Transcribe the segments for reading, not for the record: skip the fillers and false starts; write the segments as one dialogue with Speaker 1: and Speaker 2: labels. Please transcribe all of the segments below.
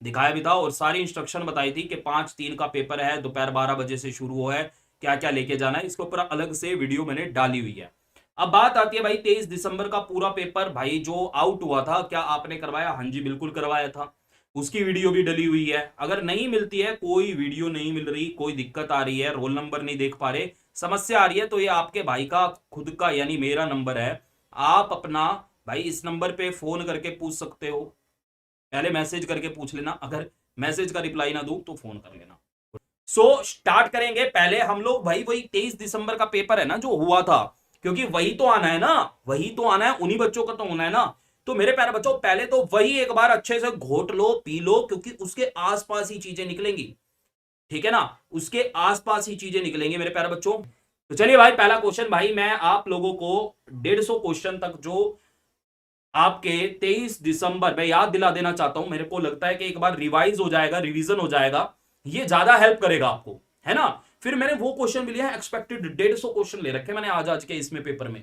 Speaker 1: दिखाया भी था और सारी इंस्ट्रक्शन बताई थी कि 5/3 का पेपर है, दोपहर 12 बजे से शुरू हुआ है, क्या क्या लेके जाना है, इसके ऊपर अलग से वीडियो मैंने डाली हुई है। अब बात आती है भाई 23 दिसंबर का पूरा पेपर भाई जो आउट हुआ था, क्या आपने करवाया? हाँ जी बिल्कुल करवाया था। उसकी वीडियो भी डली हुई है। अगर नहीं मिलती है, कोई वीडियो नहीं मिल रही, कोई दिक्कत आ रही है, रोल नंबर नहीं देख पा रहे, समस्या आ रही है, तो ये आपके भाई का खुद का यानी मेरा नंबर है। आप अपना भाई इस नंबर पे फोन करके पूछ सकते हो। पहले मैसेज करके पूछ लेना, अगर मैसेज का रिप्लाई ना दूं तो फोन कर लेना। स्टार्ट करेंगे। पहले हम लोग भाई वही 23 दिसंबर का पेपर है ना जो हुआ था, क्योंकि वही तो आना है ना, वही तो आना है, उन्हीं बच्चों का तो होना है ना। तो मेरे प्यारे बच्चों पहले तो वही एक बार अच्छे से घोट लो, पी लो, क्योंकि उसके आसपास ही चीजें निकलेंगी। ठीक है ना, उसके आसपास ही चीजें निकलेंगी मेरे प्यारे बच्चों। तो चलिए भाई पहला क्वेश्चन, भाई मैं आप लोगों को 150 क्वेश्चन तक जो आपके 23 दिसंबर में याद दिला देना चाहता हूं। मेरे को लगता है कि एक बार रिवाइज हो जाएगा, रिवीजन हो जाएगा, ये ज्यादा हेल्प करेगा आपको, है ना। फिर मैंने वो क्वेश्चन भी लिया है, एक्सपेक्टेड 150 क्वेश्चन ले रखे मैंने आज आज के इसमें पेपर में।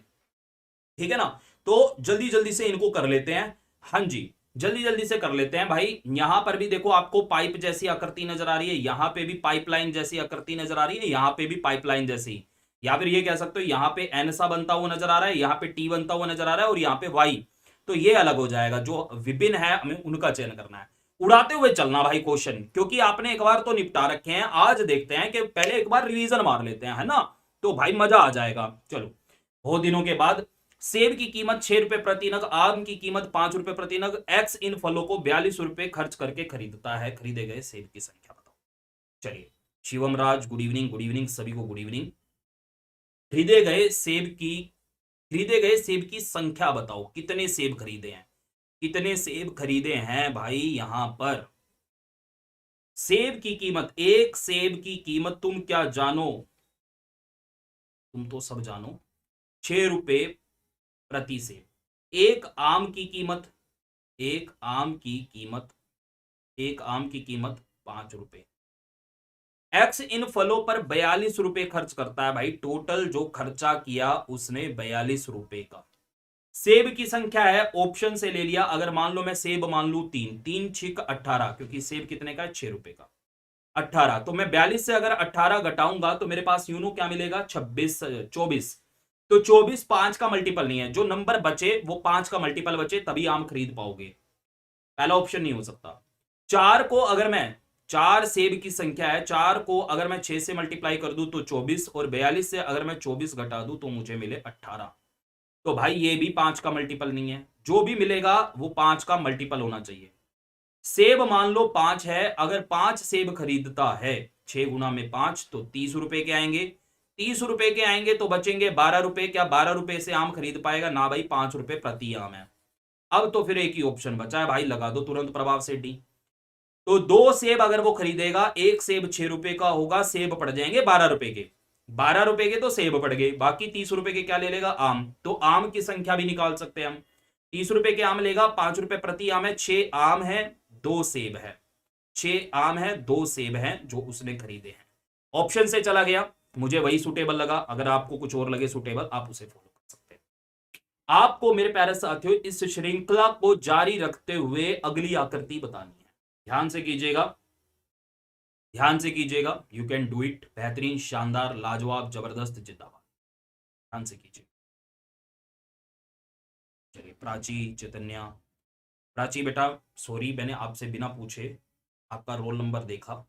Speaker 1: ठीक है ना, तो जल्दी जल्दी से इनको कर लेते हैं। हाँ जी, जल्दी जल्दी से कर लेते हैं भाई। यहां पर भी देखो आपको पाइप जैसी आकृति नजर आ रही है, यहां पे भी पाइपलाइन जैसी आकृति नजर आ रही है, यहां पे भी पाइपलाइन जैसी, या फिर ये कह सकते हो यहां पे एन सा बनता हुआ नजर आ रहा है, यहां पे टी बनता हुआ नजर आ रहा है, और यहां पे वाई। तो ये अलग हो जाएगा, जो विभिन्न है हमें उनका चयन करना है। उड़ाते हुए चलना भाई क्वेश्चन, क्योंकि आपने एक बार तो निपटा रखे हैं, आज देखते हैं कि पहले एक बार रिवीजन मार लेते हैं, है ना। तो भाई मजा आ जाएगा। चलो, बहुत दिनों के बाद। सेब की कीमत 6 रुपए प्रति नग, आम की कीमत 5 रुपए प्रति नग, एक्स इन फलों को 42 रुपए खर्च करके खरीदता है, खरीदे गए सेब की संख्या बताओ। चलिए, शिवम राज गुड इवनिंग, गुड इवनिंग सभी को, गुड इवनिंग। खरीदे गए सेब की, खरीदे गए सेब की संख्या बताओ, कितने सेब खरीदे हैं, कितने सेब खरीदे हैं भाई यहां पर। सेब की कीमत, एक सेब की कीमत तुम क्या जानो, तुम तो सब जानो, 6 रुपए प्रति सेब। एक आम की कीमत, एक आम की कीमत, एक आम की कीमत 5 रुपए। एक्स इन फलों पर 42 रुपए खर्च करता है भाई, टोटल जो खर्चा किया उसने 42 रुपए का। सेब की संख्या है, ऑप्शन से ले लिया, अगर मान लो मैं सेब मान लू 3, 3 6 18, क्योंकि सेब कितने का है, 6 रुपए का। 18, तो मैं 42 से अगर 18 घटाऊंगा तो मेरे पास यूनो क्या मिलेगा, 26 24। तो 24 5 का मल्टीपल नहीं है, जो नंबर बचे वो 5 का मल्टीपल बचे, तभी आम खरीद पाओगे। पहला ऑप्शन नहीं हो सकता। चार को अगर मैं, चार सेब की संख्या है, चार को अगर मैं 6 से मल्टीप्लाई कर दूं तो 24, और 42 से अगर मैं 24 घटा दूं तो मुझे मिले 18। तो भाई ये भी 5 का मल्टीपल नहीं है, जो भी मिलेगा वो 5 का मल्टीपल होना चाहिए। सेब मान लो 5 है, अगर 5 सेब खरीदता है, 6 गुना में 5, तो 30 रुपए के आएंगे। 30 रुपए के आएंगे तो बचेंगे 12 रुपए, क्या 12 रुपए से आम खरीद पाएगा ना भाई, 5 रुपए प्रति आम है। अब तो फिर एक ही ऑप्शन बचा है भाई, लगा दो तुरंत प्रभाव से डी। तो 2 सेब अगर वो खरीदेगा, एक सेब 6 रुपए का होगा, सेब पड़ जाएंगे 12 रुपए के। 12 रुपए के तो सेब पड़ गए, बाकी 30 रुपए के क्या ले लेगा, आम। तो आम की संख्या भी निकाल सकते हैं हम। 30 रुपए के आम लेगा, 5 रुपए प्रति आम है, 6 आम है, 2 सेब है। 6 आम है, 2 सेब है जो उसने खरीदे हैं। ऑप्शन से चला गया, मुझे वही सुटेबल लगा, अगर आपको कुछ और लगे सुटेबल आप उसे फॉलो कर सकते हैं। आपको मेरे प्यारे साथियों इस श्रृंखला को जारी रखते हुए अगली आकृति बतानी है। ध्यान से कीजिएगा, ध्यान से कीजिएगा, यू कैन डू इट, बेहतरीन, शानदार, लाजवाब, जबरदस्त, जिंदाबाद। ध्यान से कीजिए। चलिए, प्राची, चैतन्या। प्राची बेटा, सॉरी मैंने आपसे बिना पूछे आपका रोल नंबर देखा,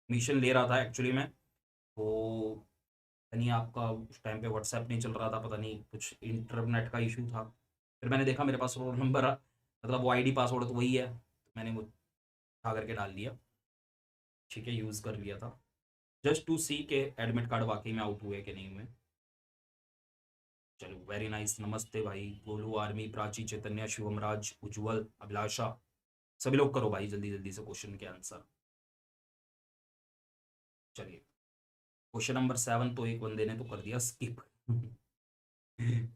Speaker 1: मिशन ले रहा था एक्चुअली मैं, तो पता नहीं आपका उस टाइम पे व्हाट्सएप नहीं चल रहा था, पता नहीं कुछ इंटरनेट का इशू था। फिर मैंने देखा मेरे पास रोल नंबर, मतलब वो आईडी पासवर्ड तो वही है, तो मैंने वो उठा करके डाल दिया। ठीक है, यूज़ कर लिया था, जस्ट टू सी के एडमिट कार्ड वाकई में आउट हुए कि नहीं हुए। चलो, वेरी नाइस, नमस्ते भाई, गोलू आर्मी, प्राची, चैतन्य, शिवम राज, उज्जवल, अभिलाषा, सभी लोग करो भाई जल्दी जल्दी से क्वेश्चन के आंसर। चलिए, क्वेश्चन नंबर 7 तो एक बंदे ने तो कर दिया स्किप।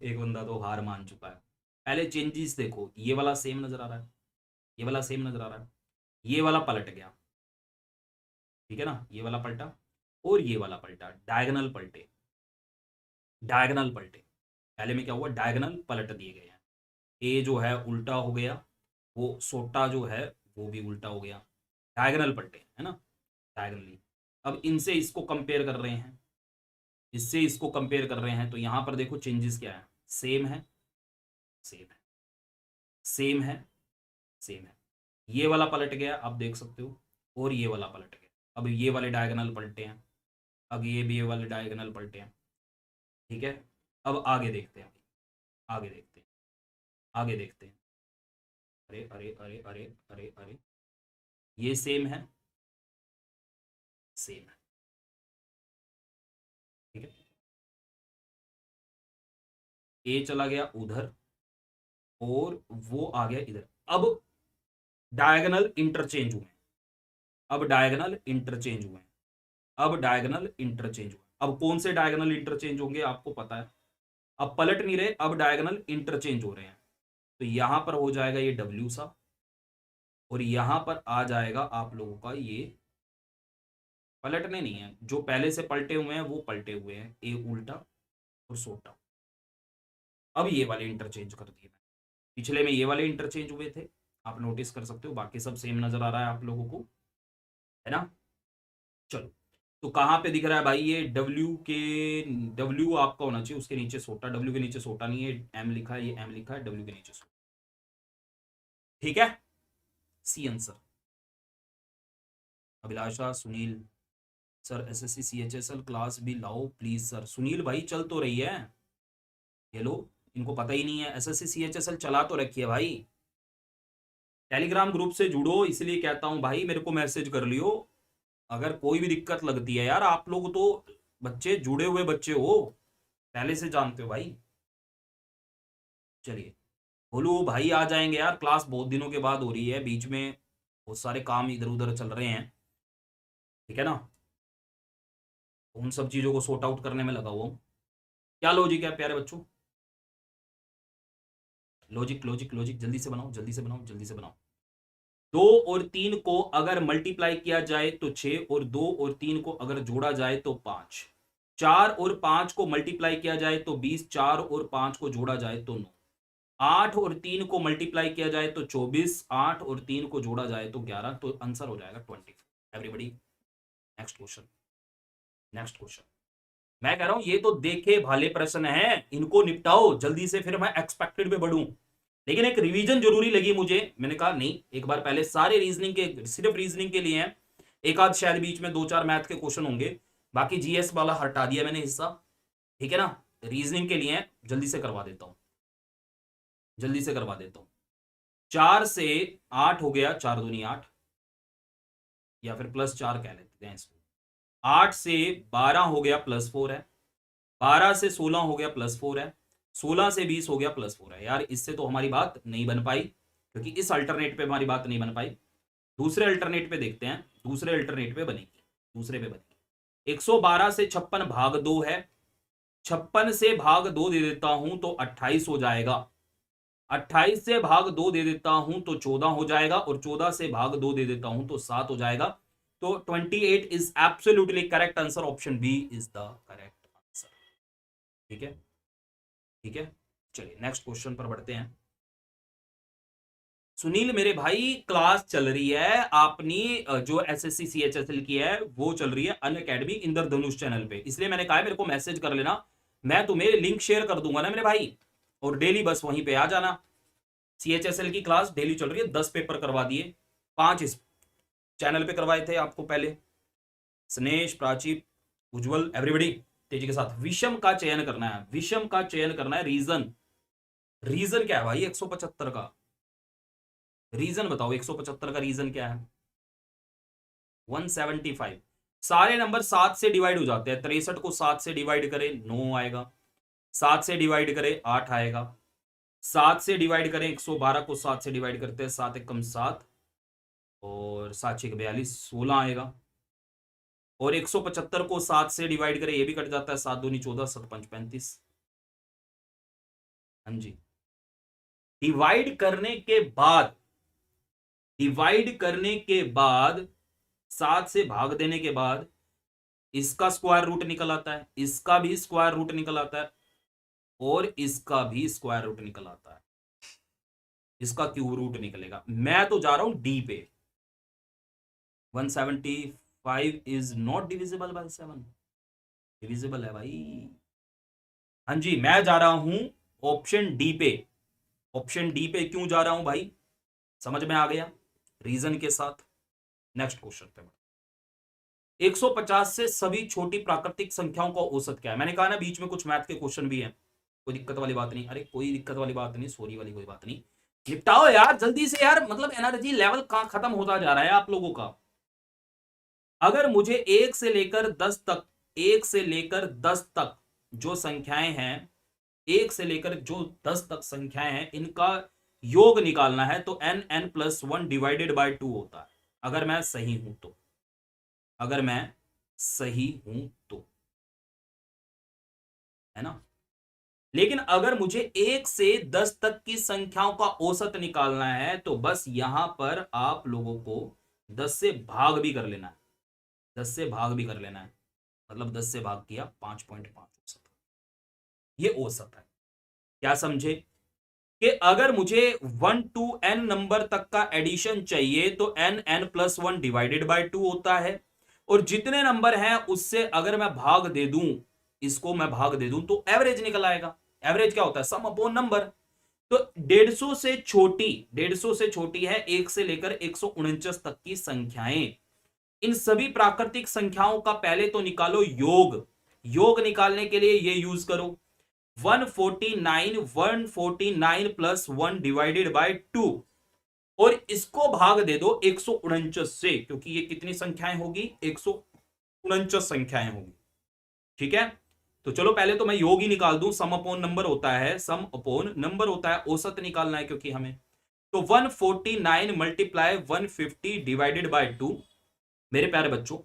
Speaker 1: एक बंदा तो हार मान चुका है। पहले चेंजेस देखो, ये वाला सेम नजर आ रहा है, ये वाला सेम नजर आ रहा है, ये वाला पलट गया, ठीक है ना, ये वाला पलटा और ये वाला पलटा, डायगोनल पलटे, डायगोनल पलटे। पहले में क्या हुआ, डायगोनल पलट दिए गए हैं। ए जो है उल्टा हो गया, वो सोटा जो है वो भी उल्टा हो गया, डायगोनल पलटे है ना, डायगोनली। अब इनसे इसको कंपेयर कर रहे हैं, इससे इसको कंपेयर कर रहे हैं, तो यहां पर देखो चेंजेस क्या है, सेम है, सेम है, सेम है, सेम है। ये वाला पलट गया आप देख सकते हो, और ये वाला पलट गया। अब ये वाले डायगोनल पलटे हैं, अब ये भी ये वाले डायगोनल पलटे हैं। ठीक है, अब आगे देखते हैं, आगे देखते हैं, आगे देखते हैं। अरे अरे अरे अरे अरे अरे, ये सेम है, सेम है। ठीक है, ए चला गया उधर और वो आ गया इधर। अब डायगोनल इंटरचेंज हुए, अब डायगोनल इंटरचेंज हुए, अब डायगोनल इंटरचेंज हुए। अब कौन से डायगोनल इंटरचेंज होंगे आपको पता है, अब पलट नहीं रहे, अब डायगोनल इंटरचेंज हो रहे हैं। तो यहां पर हो जाएगा ये डब्ल्यू सा, और यहां पर आ जाएगा आप लोगों का ये, पलटने नहीं है, जो पहले से पलटे हुए हैं वो पलटे हुए हैं, ए उल्टा और सोटा। अब ये वाले इंटरचेंज कर दिए, पिछले में ये वाले इंटरचेंज हुए थे, आप नोटिस कर सकते हो, बाकी सब सेम नजर आ रहा है आप लोगों को, है ना। चलो, तो कहां पे दिख रहा है भाई ये डब्ल्यू के, डब्ल्यू आपका होना चाहिए उसके नीचे सोटा, डब्ल्यू के नीचे सोटा नहीं है, एम लिखा है, ये एम लिखा है, डब्ल्यू के नीचे सोटा। ठीक है, C answer. Abhilasha, Sunil sir SSC CHSL class भी लाओ प्लीज सर। सुनील भाई चल तो रही है, ये लो, इनको पता ही नहीं है, एसएससी सीएचएसएल चला तो रखी है भाई। टेलीग्राम ग्रुप से जुड़ो, इसलिए कहता हूं भाई, मेरे को मैसेज कर लियो अगर कोई भी दिक्कत लगती है। यार आप लोग तो बच्चे जुड़े हुए बच्चे हो, पहले से जानते हो भाई। चलिए, बोलू भाई आ जाएंगे यार, क्लास बहुत दिनों के बाद हो रही है, बीच में बहुत सारे काम इधर उधर चल रहे हैं, ठीक है ना, उन सब चीजों को सॉर्ट आउट करने में लगा हुआ हूं। क्या लॉजिक है प्यारे बच्चों, लॉजिक लॉजिक लॉजिक, जल्दी से बनाओ, जल्दी से बनाओ, जल्दी से बनाओ। 2 और 3 को अगर मल्टीप्लाई किया जाए तो 6, और 2 और 3 को अगर जोड़ा जाए तो 5। 4 और 5 को मल्टीप्लाई किया जाए तो 20, 4 और 5 को जोड़ा जाए तो 9। 8 और 3 को मल्टीप्लाई किया जाए तो 24, 8 और 3 को जोड़ा जाए तो 11, तो आंसर हो जाएगा 20। Everybody, next question, next question. मैं कह रहा हूं ये तो देखे भाले प्रश्न है, इनको निपटाओ जल्दी से, फिर मैं एक्सपेक्टेड पे बढ़ूं। लेकिन एक रिवीजन जरूरी लगी मुझे, मैंने कहा नहीं एक बार पहले सारे रीजनिंग के, सिर्फ रीजनिंग के लिए हैं, एक आध शायद बीच में 2-4 मैथ के क्वेश्चन होंगे, बाकी जीएस वाला हटा दिया मैंने हिस्सा, ठीक है ना। रीजनिंग के लिए जल्दी से करवा देता हूं, जल्दी से करवा देता हूं। 4 से 8 हो गया, 4 दूनी 8, या फिर +4 कह लेते हैं इसको। 8 से 12 हो गया, +4 है। 12 से 16 हो गया, +4 है। 16 से 20 हो गया, +4 है। यार इससे तो हमारी बात नहीं बन पाई, क्योंकि इस अल्टरनेट पे हमारी बात नहीं बन पाई। दूसरे अल्टरनेट पे देखते हैं, दूसरे अल्टरनेट पे बनेगी, दूसरे पे बनेगी। 112 से 56 भाग 2 है, 56 से भाग 2 दे देता हूं तो 28 हो जाएगा। 28 से भाग 2 दे देता हूं तो 14 हो जाएगा, और 14 से भाग 2 दे देता हूं तो 7 हो जाएगा। तो 28 is absolutely correct answer, option B is the correct answer. ठीक है, ठीक है, चलिए नेक्स्ट क्वेश्चन पर बढ़ते हैं। सुनील मेरे भाई क्लास चल रही है अपनी, जो एसएससी सीएचएसएल की है वो चल रही है अनअकैडमी इंद्रधनुष चैनल पे, इसलिए मैंने कहा है मेरे को मैसेज कर लेना, मैं तुम्हें लिंक शेयर कर दूंगा ना मेरे भाई, और डेली बस वहीं पे आ जाना। सीएचएसएल की क्लास डेली चल रही है, 10 पेपर करवा दिए, 5 इस चैनल पे करवाए थे आपको पहले। स्नेश, प्राची, उज्जवल, एवरीबडी तेजी के साथ। विषम का चयन करना है, विषम का चयन करना है, रीजन, रीजन क्या है भाई 175 का, रीजन बताओ 175 का रीजन क्या है। 175, सारे नंबर 7 से डिवाइड हो जाते हैं, 63 को 7 से डिवाइड करें 9 आएगा, 7 से डिवाइड करें 8 आएगा, 7 से डिवाइड करें 112 को 7 से डिवाइड करते हैं, 7 एकम 7, और 7 6 42, 16 आएगा। और 175 को 7 से डिवाइड करें, ये भी कट जाता है, 7 दूनी 14, 7 5 35। हाँ जी, डिवाइड करने के बाद, डिवाइड करने के बाद 7 से भाग देने के बाद इसका स्क्वायर रूट निकल आता है, इसका भी स्क्वायर रूट निकल आता है, और इसका भी स्क्वायर रूट निकल आता है। इसका क्यूब रूट निकलेगा। मैं तो जा रहा हूं डी पे। 175 is not divisible by 7। Divisible है भाई। हाँ जी, मैं जा रहा हूं ऑप्शन डी पे। ऑप्शन डी पे क्यों जा रहा हूं भाई, समझ में आ गया रीजन के साथ। नेक्स्ट क्वेश्चन पे 150 से सभी छोटी प्राकृतिक संख्याओं का औसत क्या है। मैंने कहा ना बीच में कुछ मैथ के क्वेश्चन भी हैं, कोई दिक्कत वाली बात नहीं। अरे कोई दिक्कत वाली बात नहीं, सॉरी वाली कोई बात नहीं। निपटाओ यार जल्दी से यार, मतलब एनर्जी लेवल कहां खत्म होता जा रहा है आप लोगों का। अगर मुझे 1 से लेकर 10 तक जो संख्याएं हैं, 1 से लेकर जो 10 तक संख्याएं हैं, इनका योग निकालना है तो n+1 डिवाइडेड बाय 2 होता है। अगर मैं सही हूं तो, अगर मैं सही हूं तो, है ना। लेकिन अगर मुझे 1 से 10 तक की संख्याओं का औसत निकालना है तो बस यहां पर आप लोगों को 10 से भाग भी कर लेना है। 10 से भाग भी कर लेना है, मतलब 10 से भाग किया 5.5 औसत। ये औसत है। क्या समझे कि अगर मुझे 1 to n नंबर तक का एडिशन चाहिए तो n+1 डिवाइडेड बाय 2 होता है। और जितने नंबर हैं उससे अगर मैं भाग दे दूं, इसको मैं भाग दे दूं तो एवरेज निकल आएगा। एवरेज क्या होता है, सम अपॉन नंबर। तो 150 से छोटी है 1 से लेकर 149 तक की संख्याएं। इन सभी प्राकृतिक संख्याओं का पहले तो निकालो योग। योग निकालने के लिए ये यूज करो 149 डिवाइडेड बाय 2, और इसको भाग दे दो 149 से, क्योंकि ये कितनी संख्याएं होगी, 149 संख्याएं होगी। ठीक है, तो चलो पहले तो मैं योग ही निकाल दूं। सम अपोन नंबर होता है, सम अपोन नंबर होता है, औसत निकालना है क्योंकि हमें। तो 149 मल्टीप्लाई 150 डिवाइडेड बाय 2। मेरे प्यारे बच्चों,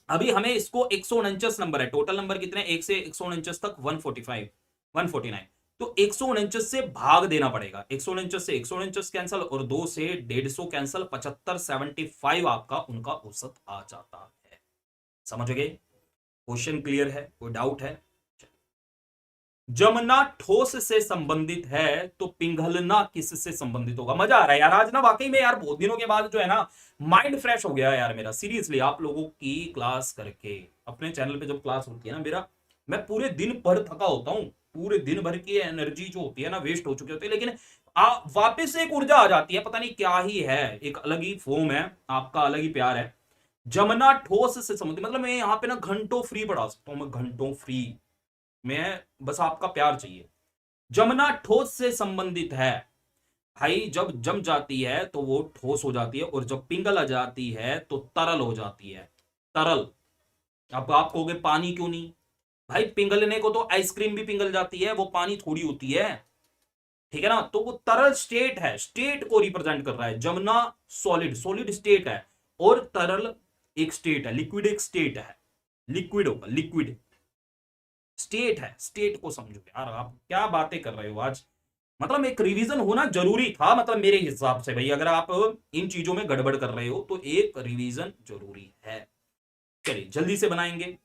Speaker 1: अभी हमें इसको 149 नंबर है, टोटल नंबर कितने 1 से 149 तक 145 149, तो 149 से भाग देना पड़ेगा। 149 से 149 कैंसल और 2 से 150 कैंसल, 75 75 आपका उनका औसत आ जाता है। समझ गए, क्वेश्चन क्लियर है, कोई डाउट है। जमना ठोस से संबंधित है तो पिघलना किससे संबंधित होगा। मजा आ रहा है यार आज ना, वाकई में यार बहुत दिनों के बाद जो है ना माइंड फ्रेश हो गया यार मेरा, सीरियसली। आप लोगों की क्लास करके, अपने चैनल पे जब क्लास होती है ना मेरा, मैं पूरे दिन भर थका होता हूँ, पूरे दिन भर की एनर्जी जो होती है ना वेस्ट हो चुकी होती है, लेकिन वापस से एक ऊर्जा आ जाती है, पता नहीं क्या ही है, एक अलग ही फॉर्म है, आपका अलग ही प्यार है। जमना ठोस से संबंधित मतलब मैं यहाँ पे ना घंटों फ्री पढ़ा सकता हूँ, मैं घंटों फ्री, मैं बस आपका प्यार चाहिए। जमना ठोस से संबंधित है भाई, जब जम जाती है तो वो ठोस हो जाती है, और जब पिघल आ जाती है तो तरल हो जाती है। तरल। अब आप कहोगे पानी क्यों नहीं, भाई पिघलने को तो आइसक्रीम भी पिघल जाती है, वो पानी थोड़ी होती है। ठीक है ना, तो वो तरल स्टेट है, स्टेट को रिप्रेजेंट कर रहा है। जमना सॉलिड, सॉलिड स्टेट है, और तरल एक स्टेट है, लिक्विड एक स्टेट है, लिक्विड होगा, लिक्विड स्टेट है। स्टेट को समझो यार, आप क्या बातें कर रहे हो आज। मतलब एक रिवीजन होना जरूरी था, मतलब मेरे हिसाब से भाई, अगर आप इन चीजों में गड़बड़ कर रहे हो तो एक रिवीजन जरूरी है। चलिए जल्दी से बनाएंगे।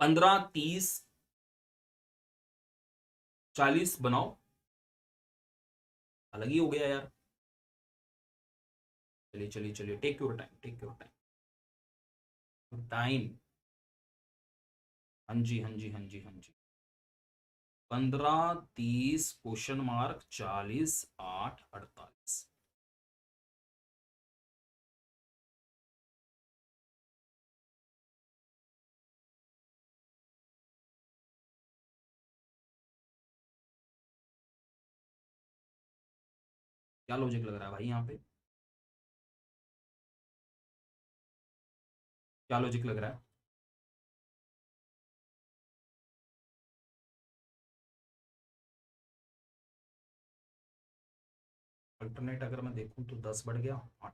Speaker 1: 15 30 40 बनाओ, अलग ही हो गया यार। चलिए चलिए चलिए, take your time, take your time, time. हाँ जी हाँ जी हाँ जी हाँ जी। 15 30 क्वेश्चन मार्क 40 8 48। क्या लॉजिक लग रहा है भाई यहाँ पे, क्या लॉजिक लग रहा है। अल्टरनेट अगर मैं देखूं तो 10 बढ़ गया 8।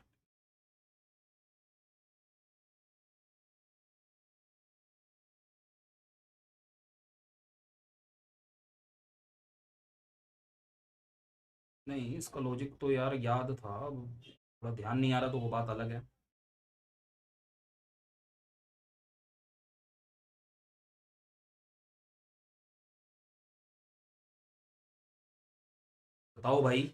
Speaker 1: नहीं, इसका लॉजिक तो यार याद था, अब थोड़ा ध्यान नहीं आ रहा तो वो बात अलग है। बताओ भाई।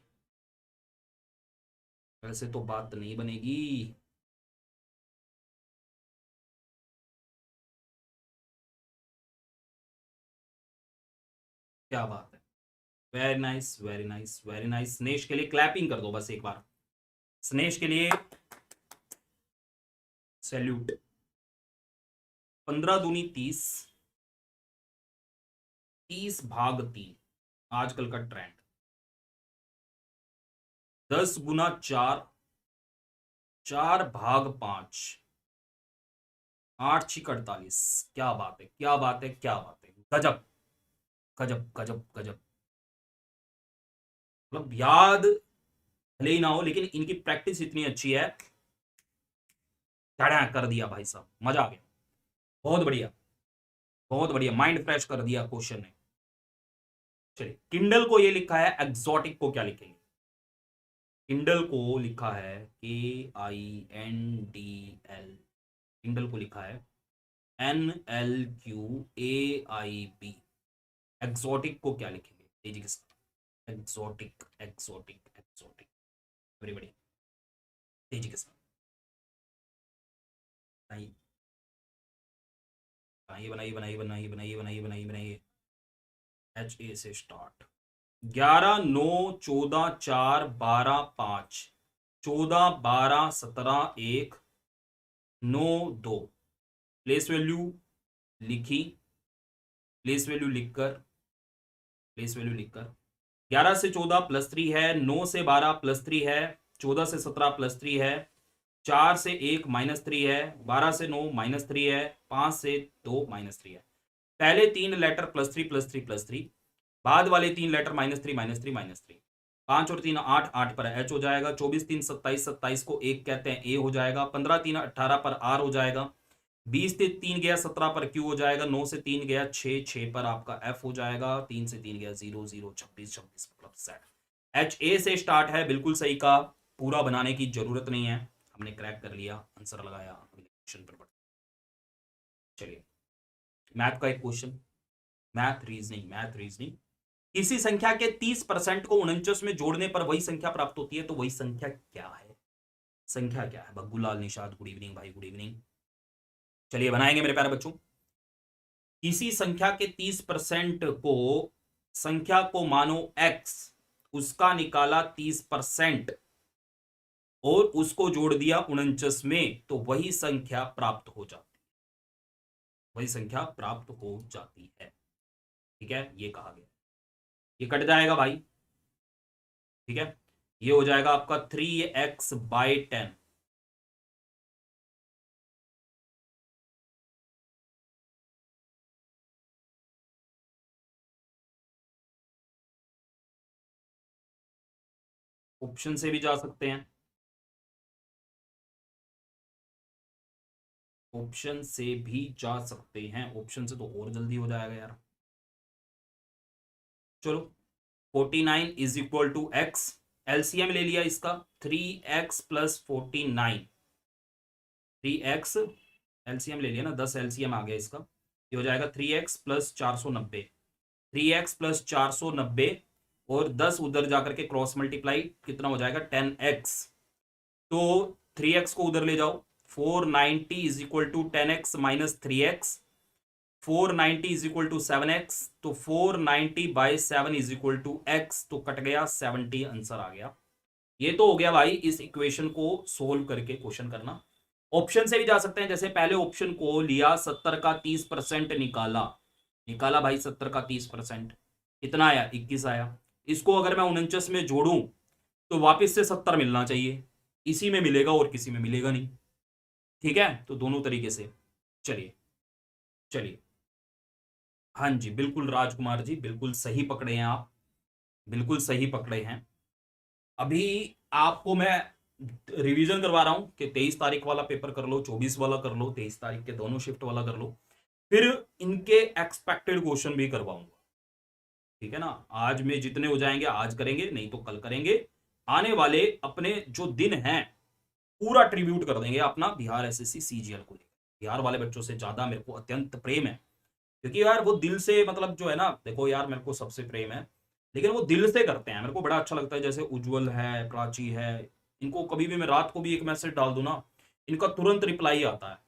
Speaker 1: ऐसे तो बात नहीं बनेगी। क्या बात है, very nice very nice very nice. Snesh के लिए क्लैपिंग कर दो बस एक बार, स्नेश के लिए सैल्यूट। 15 दूनी 30, 30 भाग 3 आजकल का ट्रेंड। 10 गुना 4, 4 भाग 5, 8 × 6 = 48। क्या बात है क्या बात है क्या बात है, गजब गजब गजब गजब। मतलब याद भले ही ना हो लेकिन इनकी प्रैक्टिस इतनी अच्छी है, क्या कर दिया भाई साहब, मजा आ गया। बहुत बढ़िया बहुत बढ़िया, माइंड फ्रेश कर दिया क्वेश्चन ने। चलिए, किंडल को ये लिखा है, एक्सोटिक को क्या लिखेंगे? किंडल को लिखा है KINDL, किंडल को लिखा है NLQAIB। एक्सोटिक को क्या लिखेंगे तेजी के साथ? एक्सोटिक एक्सोटिक एक्सोटिक, एवरीबॉडी तेजी के साथ बनाइए बनाइए बनाइए बनाइए बनाइए बनाइए बनाइए बनाइए। HA से स्टार्ट। 11 9 14 4 12 5, 14 12 17 1 9 2। प्लेस वैल्यू लिखी, प्लेस वैल्यू लिखकर, प्लेस वैल्यू लिखकर 11 से 14 +3 है, 9 से 12 +3 है, 14 से 17 +3 है, 4 से 1 -3 है, 12 से 9 -3 है, 5 से 2 -3 है। पहले 3 लेटर +3 +3 +3, बाद वाले 3 लेटर -3 -3 -3। 5 और 3 8, 8 पर H हो जाएगा। 24 3 27, 27 को 1 कहते हैं, A हो जाएगा। 15 3 18 पर R हो जाएगा। 20 से 3 गया 17 पर Q हो जाएगा। 9 से 3 गया 6, 6 पर आपका F हो जाएगा। 3 से 3 गया 0 0, 26 26 मतलब सेट। HA से स्टार्ट है, बिल्कुल सही का, पूरा बनाने की जरूरत नहीं है, हमने क्रैक कर लिया, आंसर लगाया। क्वेश्चन पर चलिए, मैथ का एक question, math reasoning math reasoning. किसी संख्या के 30% को 49 में जोड़ने पर वही संख्या प्राप्त होती है, तो वही संख्या क्या है? संख्या क्या है? बग्गूलाल निषाद, गुड इवनिंग भाई, गुड इवनिंग। चलिए बनाएंगे मेरे प्यारे बच्चों। किसी संख्या के 30% को, संख्या को मानो x, उसका निकाला 30% और उसको जोड़ दिया 49 में, तो वही संख्या प्राप्त हो जाती है, वही संख्या प्राप्त हो जाती है। ठीक है, ये कहा गया। ये कट जाएगा भाई, ठीक है, ये हो जाएगा आपका 3x/10। ऑप्शन से भी जा सकते हैं, ऑप्शन से भी जा सकते हैं, ऑप्शन से तो और जल्दी हो जाएगा यार। चलो, 49 = x, एलसीएम ले लिया इसका, 3x + 49, 3x एलसीएम ले लिया ना, 10 एलसीएम आ गया इसका, ये हो जाएगा 3x + 490, 3x + 490 और 10 उधर जाकर के क्रॉस मल्टीप्लाई, कितना हो जाएगा 10x। तो 3x को उधर ले जाओ, 490 = 10x - 3x, 490 = 7x, तो 490/7 = x, तो कट गया 70, आंसर आ गया। ये तो हो गया भाई इस इक्वेशन को सोल्व करके क्वेश्चन करना। ऑप्शन से भी जा सकते हैं, जैसे पहले ऑप्शन को लिया, 70 का 30% निकाला, निकाला भाई 70 का 30%, कितना आया 21 आया। इसको अगर मैं 49 में जोड़ूं तो वापस से 70 मिलना चाहिए, इसी में मिलेगा और किसी में मिलेगा नहीं। ठीक है, तो दोनों तरीके से। चलिए चलिए, हाँ जी बिल्कुल राजकुमार जी, बिल्कुल सही पकड़े हैं आप, बिल्कुल सही पकड़े हैं। अभी आपको मैं रिवीजन करवा रहा हूं कि 23 तारीख वाला पेपर कर लो, 24 वाला कर लो, 23 तारीख के दोनों शिफ्ट वाला कर लो, फिर इनके एक्सपेक्टेड क्वेश्चन भी करवाऊंगा। ठीक है ना, आज में जितने हो जाएंगे आज करेंगे, नहीं तो कल करेंगे। आने वाले अपने जो दिन हैं पूरा ट्रिब्यूट कर देंगे अपना बिहार एसएससी सीजीएल को लेकर। बिहार वाले बच्चों से ज्यादा मेरे को अत्यंत प्रेम है, क्योंकि यार वो दिल से, मतलब जो है ना, देखो यार मेरे को सबसे प्रेम है, लेकिन वो दिल से करते हैं, मेरे को बड़ा अच्छा लगता है। जैसे उज्जवल है, प्राची है, इनको कभी भी मैं रात को भी एक मैसेज डाल दूं ना, इनका तुरंत रिप्लाई आता है,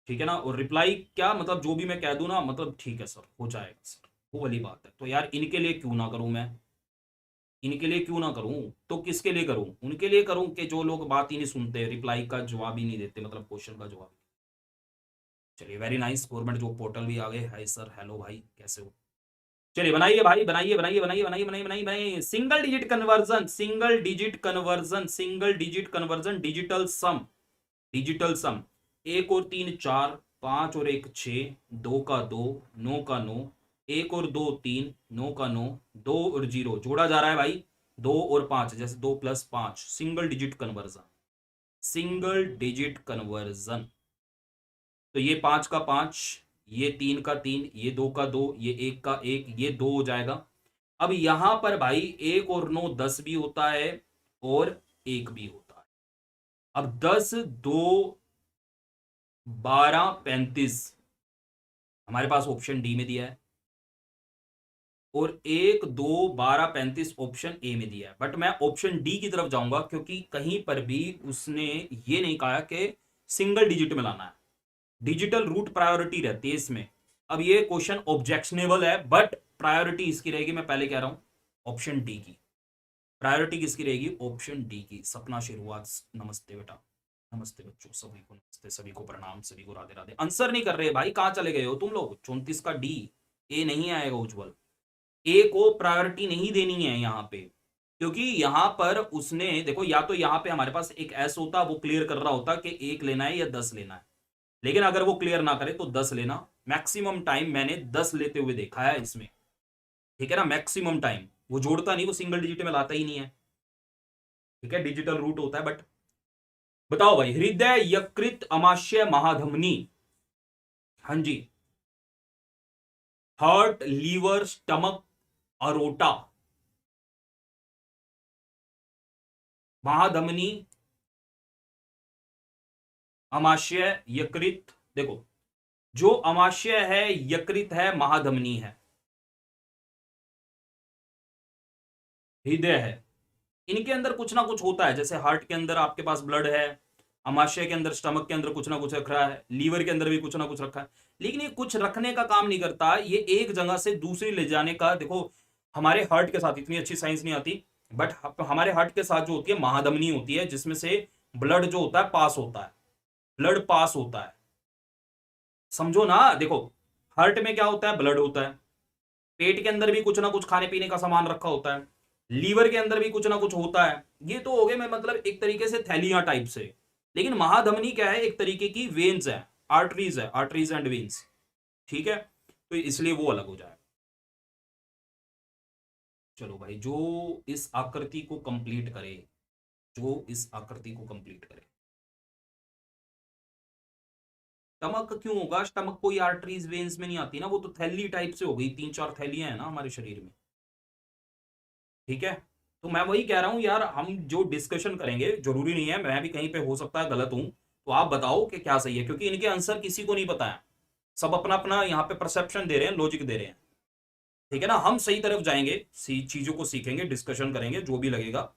Speaker 1: ठीक है ना। और रिप्लाई क्या मतलब, जो भी मैं कह दूं ना, मतलब ठीक है सर, हो जाएगा सर, वो वाली बात है। तो यार इनके लिए क्यों ना करूं मैं, इनके लिए क्यों ना करूं, तो किसके लिए करूं, उनके लिए करूं कि जो लोग बात ही नहीं सुनते, रिप्लाई का जवाब ही नहीं देते, मतलब क्वेश्चन का जवाब। चलिए very nice, government job portal भी आ गए। हाय सर, हेलो भाई, कैसे हो। चलिए बनाइए भाई, बनाइए बनाइए बनाइए बनाइए बनाइए बनाइए बनाइए। Single digit conversion, single digit conversion, single digit conversion, digital sum, digital sum. एक और तीन चार, पांच और एक छः, दो का दो, नौ का नौ, एक और दो तीन, नौ का नौ, दो और जीरो जोड़ा जा रहा है भाई, दो और पांच, जैसे दो प्लस पांच, single digit conversion, single digit conversion. तो ये पांच का पांच, ये तीन का तीन, ये दो का दो, ये एक का एक, ये दो हो जाएगा। अब यहां पर भाई एक और नौ 10 भी होता है और एक भी होता है। अब 10 दो 12 35 हमारे पास ऑप्शन डी में दिया है, और एक दो 12 35 ऑप्शन ए में दिया है। बट मैं ऑप्शन डी की तरफ जाऊंगा, क्योंकि कहीं पर भी उसने ये नहीं कहा कि सिंगल डिजिट में लाना है, डिजिटल रूट प्रायोरिटी रहती है इसमें। अब ये क्वेश्चन ऑब्जेक्शनेबल है, बट प्रायोरिटी इसकी रहेगी, मैं पहले कह रहा हूं ऑप्शन डी की। प्रायोरिटी किसकी रहेगी, ऑप्शन डी की। सपना शुरुआत, नमस्ते बेटा, नमस्ते बच्चों, सभी को नमस्ते, सभी को प्रणाम, सभी को राधे राधे। आंसर नहीं कर रहे भाई, कहां चले गए हो तुम लोग। 34 का डी, ए नहीं आएगा उज्जवल, ए को प्रायोरिटी नहीं देनी है यहां पे, क्योंकि यहां पर उसने देखो, या तो यहां पे हमारे पास एक एस होता, वो क्लियर कर रहा होता कि एक लेना है या 10 लेना है। लेकिन अगर वो क्लियर ना करे तो 10 लेना। मैक्सिमम टाइम मैंने 10 लेते हुए देखा है इसमें, ठीक है ना। मैक्सिमम टाइम वो जोड़ता नहीं, वो सिंगल डिजिट में लाता ही नहीं है, ठीक है, डिजिटल रूट होता है। बट बताओ भाई, हृदय, यकृत, अमाशय, महाधमनी, हाँ जी, हार्ट, लीवर, स्टमक, अरोटा, महाधमनी, अमाशय, यकृत। देखो, जो अमाशय है, यकृत है, महाधमनी है, हृदय है, इनके अंदर कुछ ना कुछ होता है। जैसे हार्ट के अंदर आपके पास ब्लड है, अमाशय के अंदर, स्टमक के अंदर कुछ ना कुछ रख रहा है, लीवर के अंदर भी कुछ ना कुछ रखा है। लेकिन ये कुछ रखने का काम नहीं करता, ये एक जगह से दूसरी ले जाने का। देखो, हमारे हार्ट के साथ इतनी अच्छी साइंस नहीं आती, बट हमारे हार्ट के साथ जो होती है महाधमनी होती है, जिसमें से ब्लड जो होता है पास होता है, ब्लड पास होता है, समझो ना। देखो, हार्ट में क्या होता है, ब्लड होता है, पेट के अंदर भी कुछ ना कुछ खाने पीने का सामान रखा होता है, लीवर के अंदर भी कुछ ना कुछ होता है। ये तो हो गए मैं मतलब एक तरीके से थैलियां टाइप से। लेकिन महाधमनी क्या है, एक तरीके की वेन्स है, आर्टरीज है, आर्टरीज एंड वेन्स, ठीक है। तो इसलिए वो अलग हो जाए। चलो भाई, जो इस आकृति को कंप्लीट करे, जो इस आकृति को कंप्लीट करे। स्टमक क्यों होगा, स्टमक कोई आर्टरीज वेन्स में नहीं आती ना, वो तो थैली टाइप से हो गई, तीन चार थैलियां हैं ना हमारे शरीर में, ठीक है। तो मैं वही कह रहा हूं यार, हम जो डिस्कशन करेंगे, जरूरी नहीं है, मैं भी कहीं पे हो सकता है गलत हूं, तो आप बताओ कि क्या सही है, क्योंकि इनके आंसर किसी को नहीं पता है। सब अपना अपना यहाँ पे परसेप्शन दे रहे हैं, लॉजिक दे रहे हैं, ठीक है ना। हम सही तरफ जाएंगे, चीजों को सीखेंगे, डिस्कशन करेंगे, जो भी लगेगा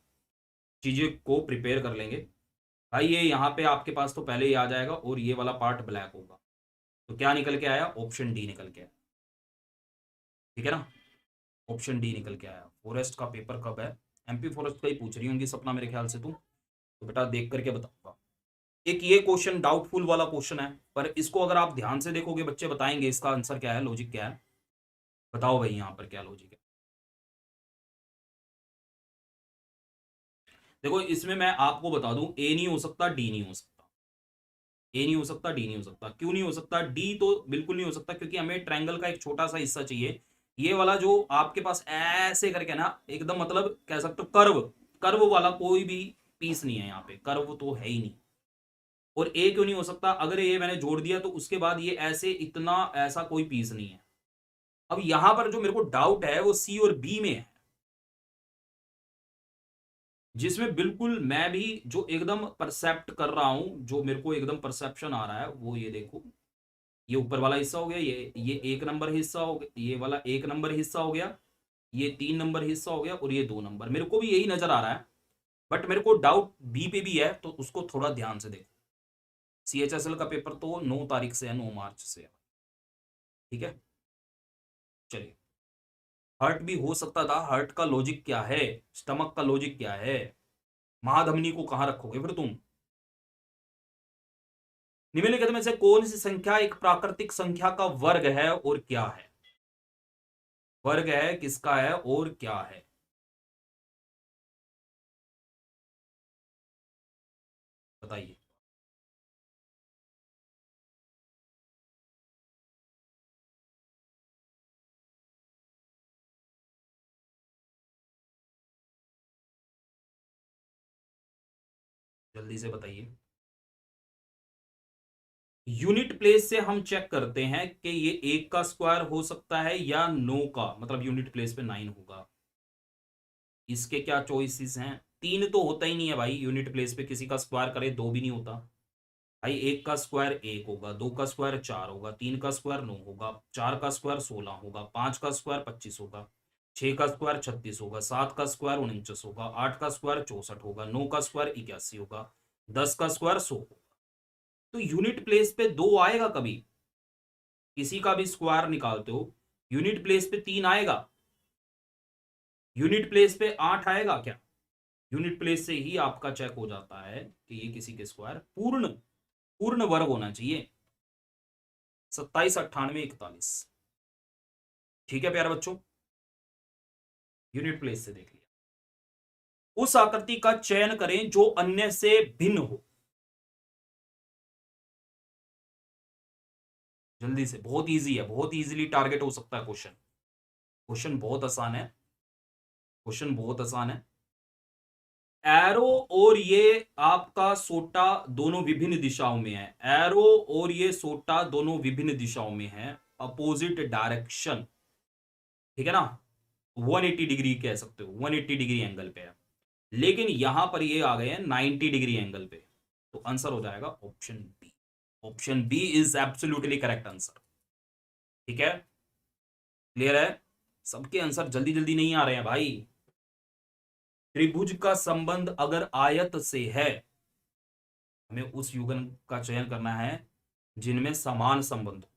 Speaker 1: चीजें को प्रिपेयर कर लेंगे। भाई ये यहाँ पे आपके पास तो पहले ही आ जाएगा, और ये वाला पार्ट ब्लैक होगा। तो क्या निकल के आया, ऑप्शन डी निकल के आया, ठीक है ना। ऑप्शन डी निकल के आया। फॉरेस्ट का पेपर कब है, एमपी फॉरेस्ट का ही पूछ रही होंगी सपना मेरे ख्याल से तुम, तो बेटा देख करके बताऊंगा। एक ये क्वेश्चन डाउटफुल वाला क्वेश्चन है, पर इसको अगर आप ध्यान से देखोगे, बच्चे बताएंगे इसका आंसर क्या है, लॉजिक क्या है। बताओ भाई यहाँ पर क्या लॉजिक है। देखो, इसमें मैं आपको बता दूं, ए नहीं हो सकता, डी नहीं हो सकता, ए नहीं हो सकता, डी नहीं हो सकता। क्यों नहीं हो सकता, डी तो बिल्कुल नहीं हो सकता, क्योंकि हमें ट्रायंगल का एक छोटा सा हिस्सा चाहिए। ये वाला जो आपके पास ऐसे करके ना, एकदम मतलब कह सकते हो कर्व, कर्व वाला कोई भी पीस नहीं है यहाँ पे, कर्व तो है ही नहीं। और ए क्यों नहीं हो सकता, अगर ए मैंने जोड़ दिया तो उसके बाद ये ऐसे इतना ऐसा कोई पीस नहीं है। अब यहां पर जो मेरे को डाउट है वो सी और बी में है, जिसमें बिल्कुल मैं भी जो एकदम परसेप्ट कर रहा हूं, जो मेरे को एकदम परसेप्शन आ रहा है, वो ये देखो, ये ऊपर वाला हिस्सा हो गया, ये एक नंबर हिस्सा हो गया, ये वाला एक नंबर हिस्सा हो गया, ये 3 नंबर हिस्सा हो गया, और ये 2 नंबर, मेरे को भी यही नजर आ रहा है। बट मेरे को डाउट बी पे भी है, तो उसको थोड़ा ध्यान से देखो। CHSL का पेपर तो 9 तारीख से है, 9 मार्च से है। ठीक है, चलिए। हर्ट भी हो सकता था। हर्ट का लॉजिक क्या है, स्टमक का लॉजिक क्या है, महाधमनी को कहां रखोगे फिर तुम। निम्नलिखित में से कौन सी संख्या एक प्राकृतिक संख्या का वर्ग है और क्या है। वर्ग है, किसका है और क्या है। बताइए। जल्दी से बताइए। यूनिट प्लेस से हम चेक करते हैं कि ये 1 का स्क्वायर हो सकता है या 9 का, मतलब यूनिट प्लेस पे 9 होगा। इसके क्या चॉइसेस हैं। 3 तो होता ही नहीं है भाई, यूनिट प्लेस पे किसी का स्क्वायर करे 2 भी नहीं होता भाई। 1 का स्क्वायर 1 होगा, 2 का स्क्वायर 4 होगा, 3 का स्क्वायर 9 होगा, 4 का स्क्वायर 16 होगा, 5 का स्क्वायर 25 होगा, 6 का स्क्वायर 36 होगा, 7 का स्क्वायर 49 होगा, 8 का स्क्वायर 64 होगा, 9 का स्क्वायर 81 होगा, 10 का स्क्वायर 100 होगा। तो यूनिट प्लेस पे 2 आएगा कभी, किसी का भी स्क्वायर निकालते हो यूनिट प्लेस पे 3 आएगा, यूनिट प्लेस पे 8 आएगा क्या। यूनिट प्लेस से ही आपका चेक हो जाता है कि ये किसी के स्क्वायर पूर्ण पूर्ण वर्ग होना चाहिए। 27, 98, 41। ठीक है प्यारे बच्चों, यूनिट प्लेस से देख लिया। उस आकृति का चयन करें जो अन्य से भिन्न हो। जल्दी से, बहुत इजी है, बहुत इजीली टारगेट हो सकता है क्वेश्चन। क्वेश्चन बहुत आसान है, क्वेश्चन बहुत आसान है। एरो और ये आपका सोटा दोनों विभिन्न दिशाओं में है। एरो और ये सोटा दोनों विभिन्न दिशाओं में है, अपोजिट डायरेक्शन। ठीक है ना, 180 डिग्री कह सकते हो, 180 डिग्री एंगल पे है। लेकिन यहां पर ये आ गए हैं 90 डिग्री एंगल पे, तो आंसर हो जाएगा option B. Option B is absolutely correct answer. ठीक है, क्लियर है। सबके आंसर जल्दी जल्दी नहीं आ रहे हैं भाई। त्रिभुज का संबंध अगर आयत से है, हमें उस युगल का चयन करना है जिनमें समान संबंध हो।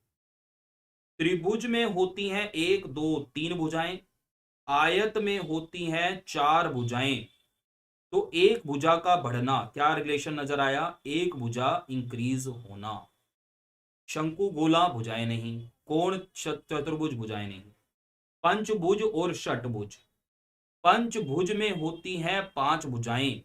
Speaker 1: त्रिभुज में होती हैं 1 2 3 भुजाएं, आयत में होती हैं 4 भुजाएं। तो एक भुजा का बढ़ना, क्या रिलेशन नजर आया, एक भुजा इंक्रीज होना। शंकु गोला भुजाएं नहीं, कोण चतुर्भुज भुजाएं नहीं। पंचभुज और षटभुज, पंचभुज में होती हैं 5 भुजाएं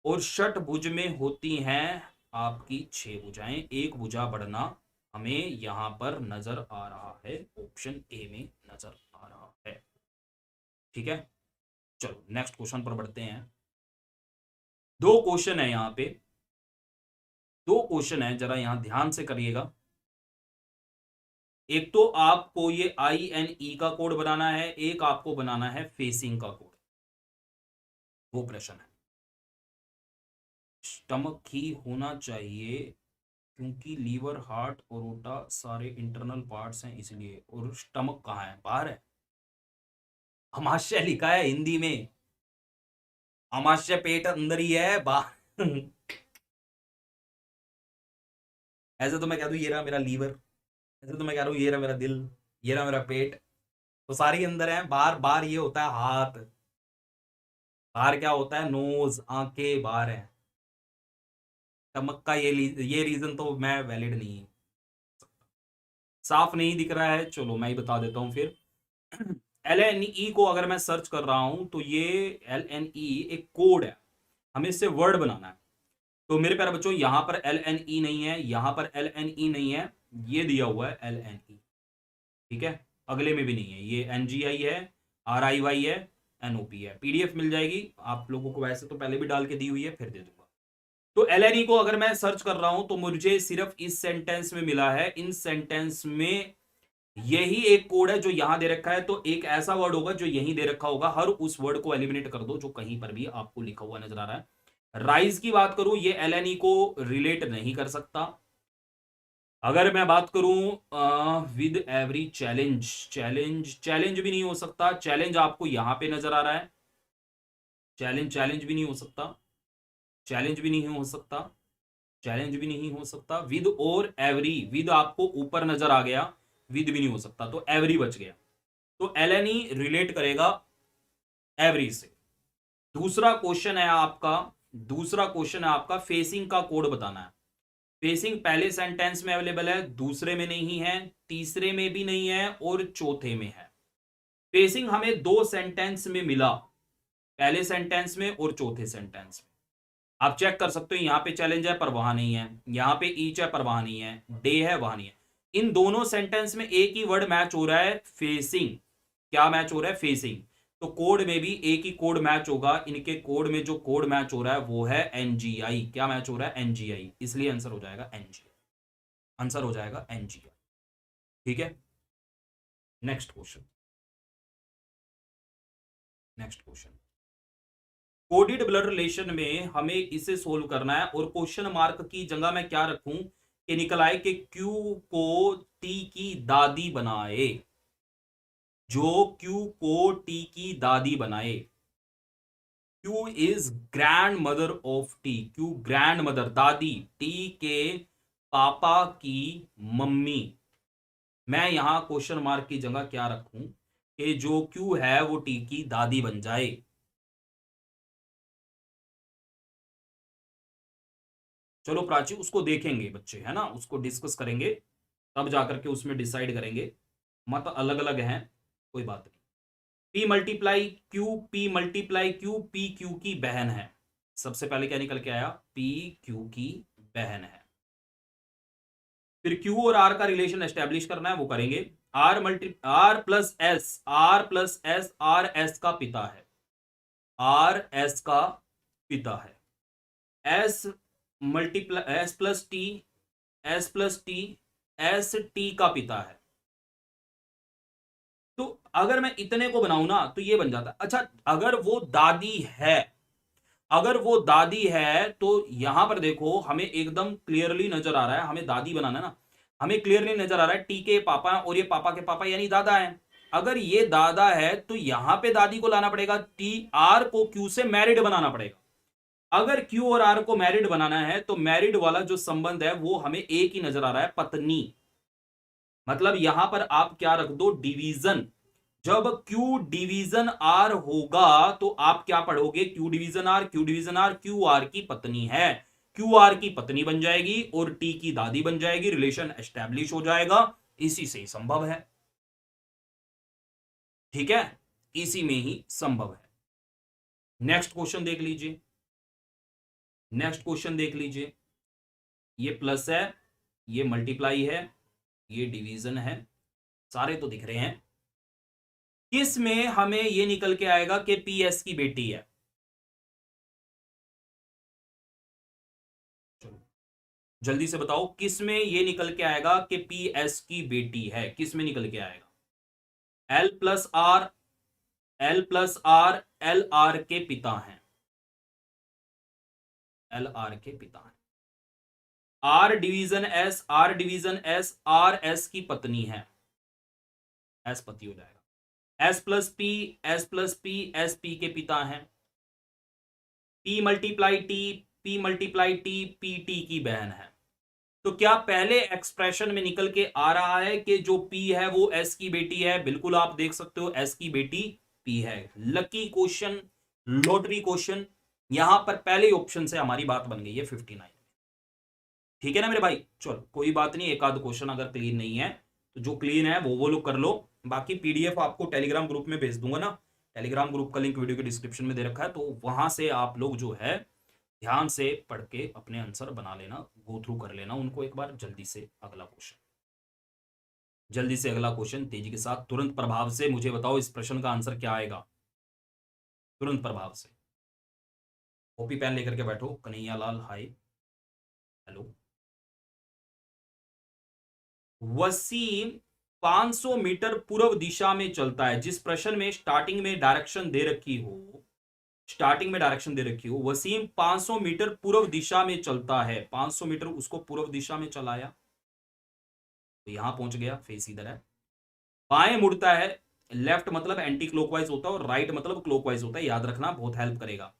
Speaker 1: और षटभुज में होती हैं आपकी 6 भुजाएं। एक भुजा बढ़ना हमें यहां पर नजर आ रहा है, ऑप्शन ए में नजर आ रहा है। ठीक है, चलो नेक्स्ट क्वेश्चन पर बढ़ते हैं। 2 क्वेश्चन है यहां पे, 2 क्वेश्चन है, जरा यहां ध्यान से करिएगा। एक तो आपको ये INE का कोड बनाना है, एक आपको बनाना है फेसिंग का कोड। वो प्रश्न है, स्टमक ही होना चाहिए क्योंकि लीवर हार्ट और ओटा सारे इंटरनल पार्ट्स हैं इसलिए, और स्टमक कहाँ है, बाहर है। अमाशय लिखा है हिंदी में, अमाशय पेट अंदर ही है बाहर। ऐसे तो मैं कह दूं ये रहा मेरा लीवर, ऐसे तो मैं कह रहा हूँ ये रहा मेरा दिल, ये रहा मेरा पेट, तो सारे अंदर है। बाहर बाहर ये होता है हाथ, बाहर क्या होता है, नोज, आंखें बाहर है। स्टमक का ये रीजन तो मैं वैलिड नहीं है, साफ नहीं दिख रहा है। चलो मैं ही बता देता हूं फिर। LNE को अगर मैं सर्च कर रहा हूं तो ये LNE एक कोड है, हमें इससे वर्ड बनाना है। तो मेरे प्यारे बच्चों यहां पर LNE नहीं है, यहां पर LNE नहीं है, ये दिया हुआ है LNE। ठीक है, अगले में भी नहीं है, ये NGI है, RIY है, NOP है। PDF मिल जाएगी आप लोगों को, वैसे तो पहले भी डाल के दी हुई है, फिर दे दूंगा। तो LNE को अगर मैं सर्च कर रहा हूं तो मुझे सिर्फ इस सेंटेंस में मिला है। इन सेंटेंस में यही एक कोड है जो यहां दे रखा है, तो एक ऐसा वर्ड होगा जो यहीं दे रखा होगा। हर उस वर्ड को एलिमिनेट कर दो जो कहीं पर भी आपको लिखा हुआ नजर आ रहा है। राइज की बात करूं, ये LNE को रिलेट नहीं कर सकता। अगर मैं बात करूं विद एवरी चैलेंज, चैलेंज भी नहीं हो सकता। चैलेंज आपको यहां पे नजर आ रहा है, चैलेंज भी नहीं हो सकता, चैलेंज भी नहीं हो सकता, चैलेंज भी नहीं हो सकता, विद और एवरी, विद आपको ऊपर नजर आ गया, विद भी नहीं हो सकता, तो एवरी बच गया। तो एलएनई रिलेट करेगा एवरी से। दूसरा क्वेश्चन है आपका, दूसरा क्वेश्चन है आपका फेसिंग का कोड बताना है। फेसिंग पहले सेंटेंस में अवेलेबल है, दूसरे में नहीं है, तीसरे में भी नहीं है और चौथे में है। फेसिंग हमें दो सेंटेंस में मिला, पहले सेंटेंस में और चौथे सेंटेंस में। आप चेक कर सकते हो, यहां पे चैलेंज है पर वहां नहीं है, यहां पे ईच है पर वहां नहीं है, डे है वहां नहीं है। इन दोनों सेंटेंस में एक ही वर्ड मैच हो रहा है, फेसिंग। क्या मैच हो रहा है? फेसिंग। तो कोड में भी एक ही कोड मैच होगा, इनके कोड में जो कोड मैच हो रहा है वो है एनजीआई। क्या मैच हो रहा है? एनजीआई, इसलिए आंसर हो जाएगा एनजीआई, आंसर हो जाएगा एनजीआई। ठीक है, next question, next question. Coded blood relation में हमें इसे सोल्व करना है, और क्वेश्चन मार्क की जगह मैं क्या रखूं कि निकल आए कि क्यू को टी की दादी बनाए, जो क्यू को टी की दादी बनाए। Q is grand mother of T, Q grand mother, दादी, टी के पापा की मम्मी। मैं यहां क्वेश्चन मार्क की जगह क्या रखूं कि जो क्यू है वो टी की दादी बन जाए। चलो प्राची, उसको देखेंगे बच्चे, है ना, उसको डिस्कस करेंगे, तब जाकर के उसमें डिसाइड करेंगे। मत अलग अलग हैं, कोई बात नहीं। P multiply Q, P multiply Q, P Q की बहन है। सबसे पहले क्या निकल के आया? पी क्यू की बहन है। फिर क्यू और आर का रिलेशन एस्टेब्लिश करना है, वो करेंगे। R plus S, R plus S, R S का पिता है, आर एस का पिता है। S multiply S plus T, S plus T, S T का पिता है। तो अगर मैं इतने को बनाऊं ना तो ये बन जाता। अच्छा, अगर वो दादी है, अगर वो दादी है तो यहां पर देखो हमें एकदम क्लियरली नजर आ रहा है, हमें दादी बनाना है ना, हमें क्लियरली नजर आ रहा है टी के पापा और ये पापा के पापा यानी दादा है। अगर ये दादा है तो यहां पे दादी को लाना पड़ेगा, टी आर को क्यू से मैरिड बनाना पड़ेगा। अगर क्यू और आर को मैरिड बनाना है तो मैरिड वाला जो संबंध है वो हमें एक ही नजर आ रहा है, पत्नी। मतलब यहां पर आप क्या रख दो? डिवीजन। जब Q डिवीजन R होगा तो आप क्या पढ़ोगे? Q division R, Q division R, Q R की पत्नी है, Q R की पत्नी बन जाएगी और T की दादी बन जाएगी, रिलेशन एस्टैब्लिश हो जाएगा। इसी से ही संभव है, ठीक है, इसी में ही संभव है। नेक्स्ट क्वेश्चन देख लीजिए, नेक्स्ट क्वेश्चन देख लीजिए। ये प्लस है, ये मल्टीप्लाई है, ये डिवीजन है, सारे तो दिख रहे हैं। किस में हमें ये निकल के आएगा कि पी एस की बेटी है? चलो जल्दी से बताओ, किस में ये निकल के आएगा कि पी एस की बेटी है? किस में निकल के आएगा? L plus R, L plus R, L R के पिता हैं, एल आर के पिता हैं। R division S, R division S, R S की पत्नी है, एस पति हो जाएगा। S plus P, S plus P, S P के पिता हैं। P multiply T, P multiply T, P T की बहन है। तो क्या पहले एक्सप्रेशन में निकल के आ रहा है कि जो पी है वो एस की बेटी है? बिल्कुल, आप देख सकते हो एस की बेटी पी है। लकी क्वेश्चन, लॉटरी क्वेश्चन, यहां पर पहले ऑप्शन से हमारी बात बन गई है 59। ठीक है ना मेरे भाई? चलो कोई बात नहीं, एक आध क्वेश्चन अगर क्लीन नहीं है तो जो क्लीन है वो लोग कर लो। बाकी पीडीएफ आपको टेलीग्राम ग्रुप में भेज दूंगा ना, टेलीग्राम ग्रुप का लिंक वीडियो के डिस्क्रिप्शन में दे रखा है, तो वहां से आप लोग जो है ध्यान से पढ़ के अपने आंसर बना लेना, गो थ्रू कर लेना उनको एक बार। जल्दी से अगला क्वेश्चन, जल्दी से अगला क्वेश्चन, तेजी के साथ, तुरंत प्रभाव से मुझे बताओ इस प्रश्न का आंसर क्या आएगा, तुरंत प्रभाव से। कॉपी पेन लेकर के बैठो। कन्हैया लाल हाय, हेलो। वसीम 500 मीटर पूर्व दिशा में चलता है। जिस प्रश्न में स्टार्टिंग में डायरेक्शन दे रखी हो, स्टार्टिंग में डायरेक्शन दे रखी हो, वसीम 500 मीटर पूर्व दिशा में चलता है, 500 मीटर उसको पूर्व दिशा में चलाया तो यहां पहुंच गया, फेस इधर है। बाएं मुड़ता है, लेफ्ट मतलब एंटी क्लॉकवाइज होता है और राइट मतलब क्लॉकवाइज होता है, याद रखना, बहुत हेल्प करेगा।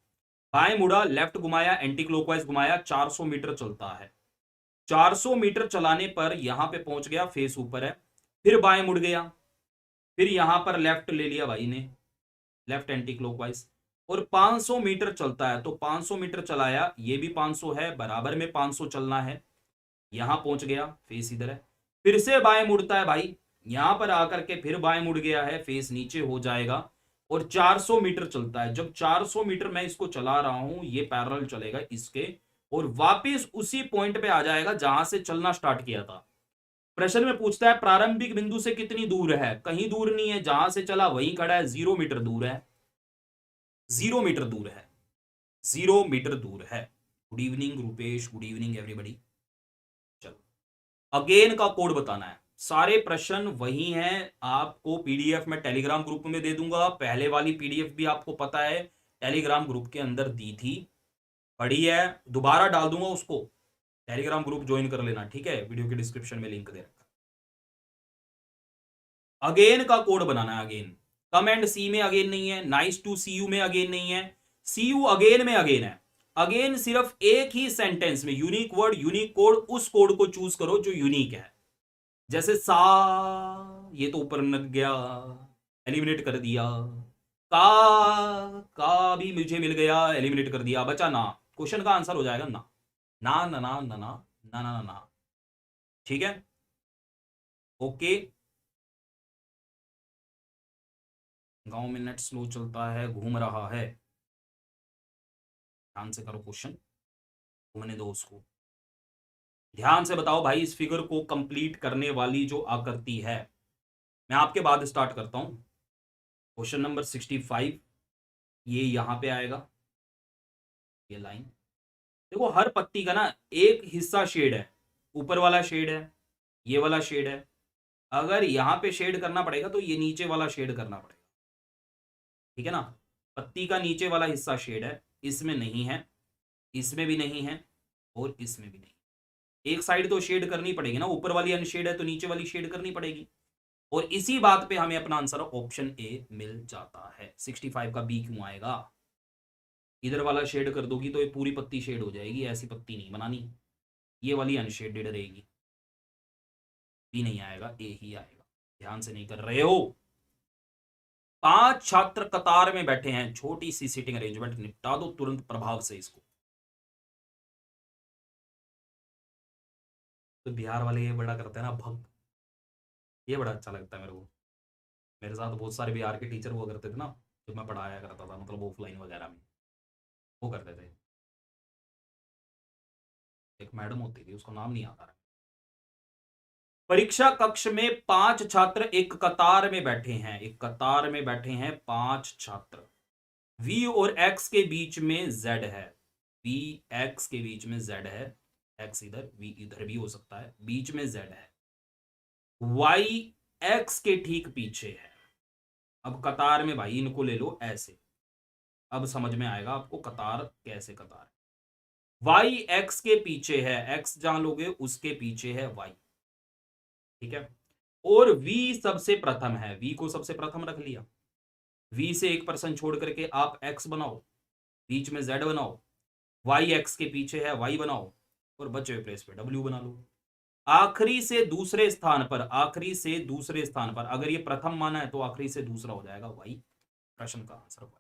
Speaker 1: बाएं मुड़ा, लेफ्ट घुमाया, एंटी क्लॉकवाइज घुमाया, 400 मीटर चलता है। 400 मीटर चलाने पर यहां पे पहुंच गया, फेस ऊपर है, फिर बाएं मुड़ गया, फिर यहां पर लेफ्ट ले लिया भाई ने, लेफ्ट एंटी क्लॉकवाइज, और 500 मीटर चलता है, तो 500 मीटर चलाया, ये भी 500 है, बराबर में 500 चलना है, यहां पहुंच गया, फेस इधर है, फिर से बाएं मुड़ता है भाई, यहां पर आकर के फिर बाएं मुड़ गया है, फेस नीचे हो जाएगा, और 400 मीटर चलता है। जब 400 मीटर मैं इसको चला रहा हूं, ये पैरेलल चलेगा इसके, और वापस उसी पॉइंट पे आ जाएगा जहां से चलना स्टार्ट किया था। प्रश्न में पूछता है प्रारंभिक बिंदु से कितनी दूर है, कहीं दूर नहीं है, जहां से चला वहीं खड़ा है, 0 मीटर दूर है, 0 मीटर दूर है, 0 मीटर दूर है। Good evening Rupesh, good evening everybody. चलो अगेन का कोड बताना है, सारे प्रश्न वही हैं, आपको पीडीएफ में टेलीग्राम ग्रुप में दे दूंगा, पहले वाली पीडीएफ भी आपको पता है टेलीग्राम ग्रुप के अंदर दी थी, पढ़ी है, दोबारा डाल दूंगा उसको, टेलीग्राम ग्रुप ज्वाइन कर लेना, ठीक है, वीडियो के डिस्क्रिप्शन में लिंक दे रखा। अगेन का कोड बनाना है, अगेन, कम एंड सी में अगेन नहीं है, नाइस टू सी यू में अगेन नहीं है, सी यू अगेन में अगेन है। अगेन सिर्फ एक ही सेंटेंस में यूनिक वर्ड, यूनिक कोड, उस कोड को चूज करो जो यूनिक है। जैसे सा, ये तो ऊपर लग गया, एलिमिनेट कर दिया, का भी मुझे मिल गया, एलिमिनेट कर दिया, बचा ना, क्वेश्चन का आंसर हो जाएगा ना, ना ना ना ना ना ना ना ना, ठीक है, ओके। गांव में नेट स्लो चलता है, घूम रहा है, ध्यान से करो क्वेश्चन, घूमने दो उसको, ध्यान से बताओ भाई, इस फिगर को कंप्लीट करने वाली जो आकृति है, मैं आपके बाद स्टार्ट करता हूं। क्वेश्चन नंबर 65, ये यहां पे आएगा, ये लाइन देखो, हर पत्ती का ना एक हिस्सा शेड है, ऊपर वाला शेड है, ये वाला शेड है, अगर यहां पे शेड करना पड़ेगा तो ये नीचे वाला शेड करना पड़ेगा, ठीक है ना, पत्ती का नीचे वाला हिस्सा शेड है, इसमें नहीं है, इसमें भी नहीं है, और इसमें भी नहीं, एक साइड तो शेड करनी पड़ेगी ना, ऊपर वाली अनशेड है तो नीचे वाली शेड करनी पड़ेगी, और इसी बात पे हमें अपना आंसर ऑप्शन ए मिल जाता है। 65 का बी क्यों आएगा, इधर वाला शेड कर दोगी तो ये पूरी पत्ती शेड हो जाएगी, ऐसी पत्ती नहीं बनानी, ये वाली अनशेडेड रहेगी, बी नहीं आएगा, ए ही आएगा, ध्यान से नहीं कर रहे हो। 5 छात्र कतार में बैठे हैं, छोटी सी सीटिंग अरेंजमेंट, निपटा दो तुरंत प्रभाव से इसको। तो बिहार वाले ये बड़ा करते हैं ना भक्त, ये बड़ा अच्छा लगता है मेरे को, मेरे साथ बहुत सारे बिहार के टीचर हुआ करते थे ना, जो मैं पढ़ाया करता था, मतलब ऑफलाइन वगैरह में, वो करते थे, एक मैडम होती थी, उसका नाम नहीं आता रहा। परीक्षा कक्ष में 5 छात्र एक कतार में बैठे हैं, एक कतार में बैठे हैं 5 छात्र, v और x के बीच में z है, v x के बीच में z है, x इधर, v इधर भी हो सकता है, बीच में z है, y x के ठीक पीछे है। अब कतार में भाई इनको ले लो ऐसे, अब समझ में आएगा आपको कतार कैसे कतार, y x के पीछे है, x जहां लोगे उसके पीछे है y, ठीक है, और v सबसे प्रथम है, v को सबसे प्रथम रख लिया, v से 1% छोड़ करके आप x बनाओ, बीच में z बनाओ, y x के पीछे है y बनाओ, और बचे हुए प्लेस पे w बना लो। आखिरी से दूसरे स्थान पर, आखिरी से दूसरे स्थान पर, अगर ये प्रथम माना है तो आखिरी से दूसरा हो जाएगा y, प्रश्न का आंसर y।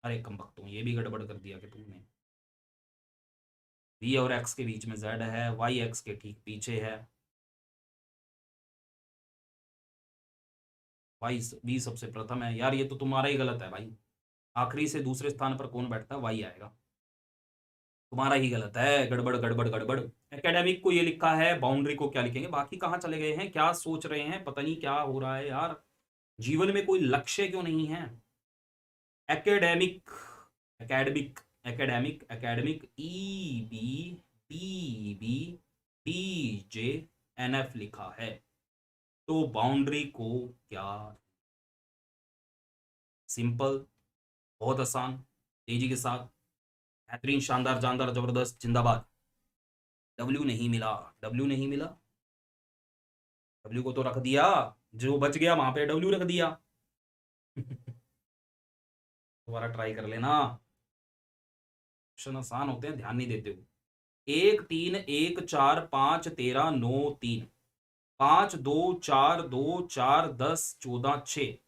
Speaker 1: अरे कम वक्त ये भी गड़बड़ कर दिया कि तुमने, v और x के बीच में z है, y x के ठीक पीछे है, y v सबसे प्रथम है, यार ये तो तुम्हारा ही गलत है भाई, आखिरी से दूसरे स्थान पर कौन बैठता है, y आएगा, तुम्हारा ही गलत है, गड़बड़ गड़बड़ गड़बड़। एकेडमिक को ये लिखा है, बाउंड्री को क्या लिखेंगे, बाकी कहाँ चले गए हैं, क्या सोच रहे हैं, पता नहीं क्या हो रहा है यार, जीवन में कोई लक्ष्य क्यों नहीं है। Academic, academic, academic, academic, E B D B D J N F लिखा है, तो बाउंड्री को क्या, सिंपल, बहुत आसान, तेजी के साथ, बेहतरीन, शानदार, जानदार, जबरदस्त, जिंदाबाद। W नहीं मिला, W नहीं मिला, W को तो रख दिया, जो बच गया वहां पे डब्ल्यू रख दिया। दोबारा ट्राई कर लेना, क्वेश्चन आसान होते हैं, ध्यान नहीं देते हो। 1 3 1 4 5 13 9 3, 5 2 4 2 4 10 14 6।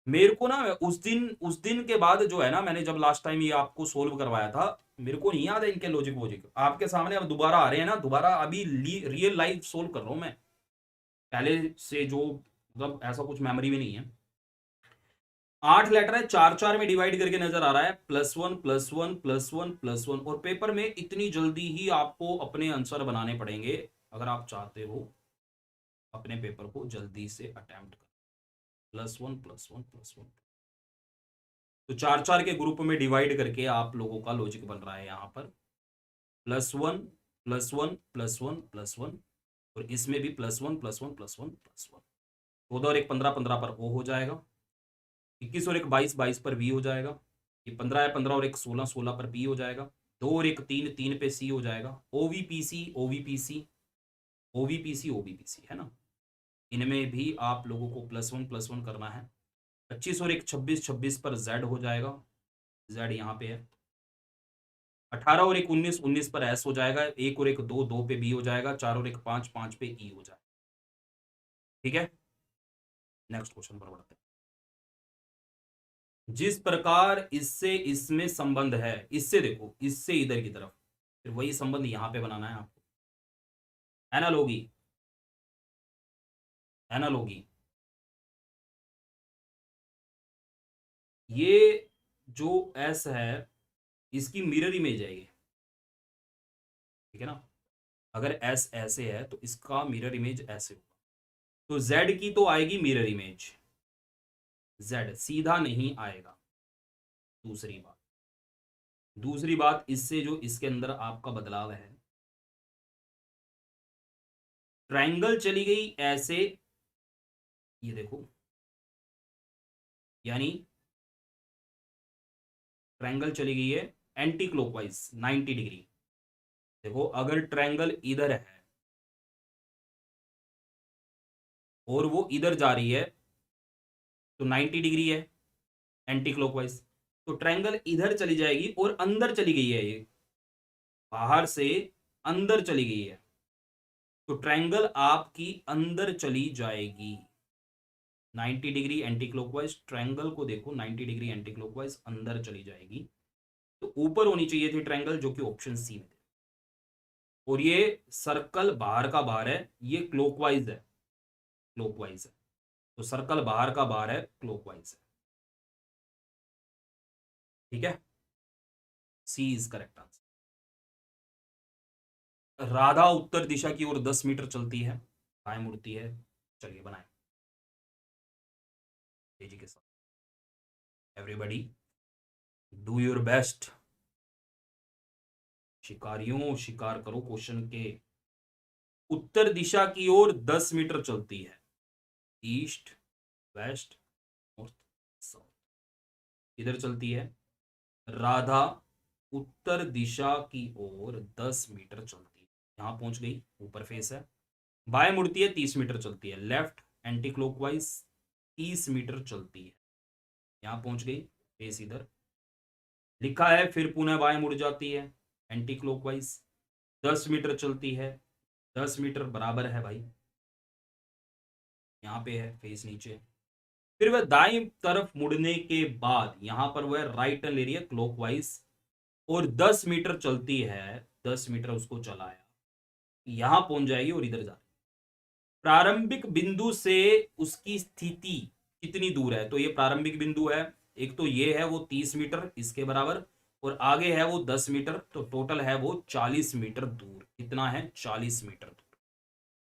Speaker 1: मेरे को ना उस दिन के बाद जो है ना, मैंने जब लास्ट टाइम ये आपको सोल्व करवाया था, मेरे को नहीं याद है इनके लॉजिक वॉजिक। आपके सामने अब दोबारा आ रहे हैं ना, दोबारा अभी रियल लाइफ सोल्व कर रहा हूं मैं, पहले से जो मतलब ऐसा कुछ मेमोरी में नहीं है। 8 लेटर है, 4 4 में डिवाइड करके नजर आ रहा है, +1 +1 +1 +1। और पेपर में इतनी जल्दी ही आपको अपने आंसर बनाने पड़ेंगे अगर आप चाहते हो अपने पेपर को जल्दी से अटेम्प्ट कर। +1 +1 +1, तो 4 4 के ग्रुप में डिवाइड करके आप लोगों का लॉजिक बन रहा है यहाँ पर, +1 +1 +1 +1, और इसमें भी +1 +1 +1 +1। 14 और 1 15 15 पर ओ हो जाएगा, 21 और 1 22 22 पर वी हो जाएगा, ये 15 है, 15 और 1 16 16 पर पी हो जाएगा, 2 और 1 3 3 पे सी हो जाएगा, ओवीपीसी ओवीपीसी ओवीपीसी ओवीपीसी है ना। इनमें भी आप लोगों को +1 +1 करना है। 25 और 1 26 26 पर जेड हो जाएगा, जेड यहाँ पे है। 18 और 1 19 19 पर एस हो जाएगा, 1 और 1 2 2 पे बी हो जाएगा, 4 और 1 5 5 पे ई हो जाएगा। ठीक है, नेक्स्ट क्वेश्चन पर बढ़ते हैं। जिस प्रकार इससे इसमें संबंध है, इससे देखो, इससे इधर की तरफ, फिर वही संबंध यहां पे बनाना है आपको। एनालॉगी, एनालॉगी, ये जो एस है इसकी मिरर इमेज है ये, ठीक है ना। अगर एस ऐसे है तो इसका मिरर इमेज ऐसे होगा, तो जेड की तो आएगी मिरर इमेज, जेड सीधा नहीं आएगा। दूसरी बात, दूसरी बात, इससे जो इसके अंदर आपका बदलाव है, ट्रायंगल चली गई ऐसे, ये देखो, यानी ट्रायंगल चली गई है एंटी क्लॉकवाइज 90 डिग्री। देखो अगर ट्रायंगल इधर है और वो इधर जा रही है तो 90 डिग्री है एंटी क्लॉकवाइज, तो ट्रायंगल इधर चली जाएगी और अंदर चली गई है, ये बाहर से अंदर चली गई है, तो ट्रायंगल आपकी अंदर चली जाएगी। 90 डिग्री एंटी क्लॉकवाइज, ट्रायंगल को देखो 90 डिग्री एंटी क्लॉकवाइज अंदर चली जाएगी, तो ऊपर होनी चाहिए थी ट्रायंगल, जो कि ऑप्शन सी में थे। और ये सर्कल बाहर का बाहर है, ये क्लॉकवाइज है, क्लॉकवाइज है, तो सर्कल बाहर का बाहर है, क्लॉकवाइज है। ठीक है, सी इज करेक्ट आंसर। राधा उत्तर दिशा की ओर 10 मीटर चलती है, बाएं मुड़ती है। चलिए बनाए तेजी के साथ, एवरीबॉडी डू योर बेस्ट। शिकारियों शिकार करो क्वेश्चन के। उत्तर दिशा की ओर 10 मीटर चलती है, ईस्ट वेस्ट नॉर्थ साउथ, इधर चलती है। राधा उत्तर दिशा की ओर 10 मीटर चलती है, यहां पहुंच गई, ऊपर फेस है। बाएं मुड़ती है, 30 मीटर चलती है, लेफ्ट एंटी क्लॉकवाइज 30 मीटर चलती है, यहां पहुंच गई, फेस इधर लिखा है, फिर पुनः बाएं मुड़ जाती है एंटी क्लॉकवाइज, 10 मीटर चलती है, 10 मीटर बराबर है भाई, यहाँ पे है फेस नीचे। फिर वह दाईं तरफ मुड़ने के बाद यहां पर वह राइट टर्न ले रही है क्लॉकवाइज, और 10 मीटर चलती है, 10 मीटर उसको चलाया, यहां पहुंच जाएगी और इधर जा, प्रारंभिक बिंदु से उसकी स्थिति कितनी दूर है, तो ये प्रारंभिक बिंदु है, एक तो ये है वो 30 मीटर इसके बराबर, और आगे है वो 10 मीटर, तो टोटल है वो 40 मीटर दूर। कितना है? 40 मीटर दूर।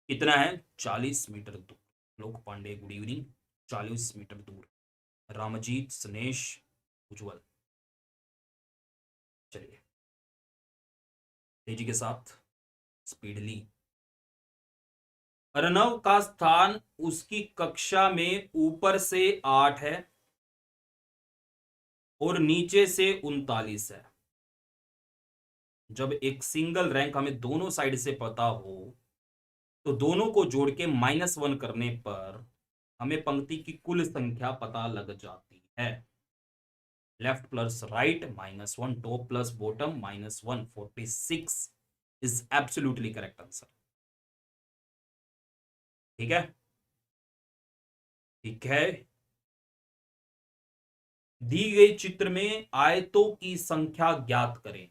Speaker 1: कितना है? 40 मीटर दूर। लोक पांडे गुड इवनिंग। 40 मीटर दूर। रामजीत, स्नेश, उज्जवल, चलिए तेजी के साथ, स्पीडली। अर्णव का स्थान उसकी कक्षा में ऊपर से 8 है और नीचे से 39 है। जब एक सिंगल रैंक हमें दोनों साइड से पता हो तो दोनों को जोड़ के -1 करने पर हमें पंक्ति की कुल संख्या पता लग जाती है। Left plus right -1, top plus bottom -1, 46 is absolutely correct answer. ठीक है, ठीक है। दी गई चित्र में आयतों की संख्या ज्ञात करें।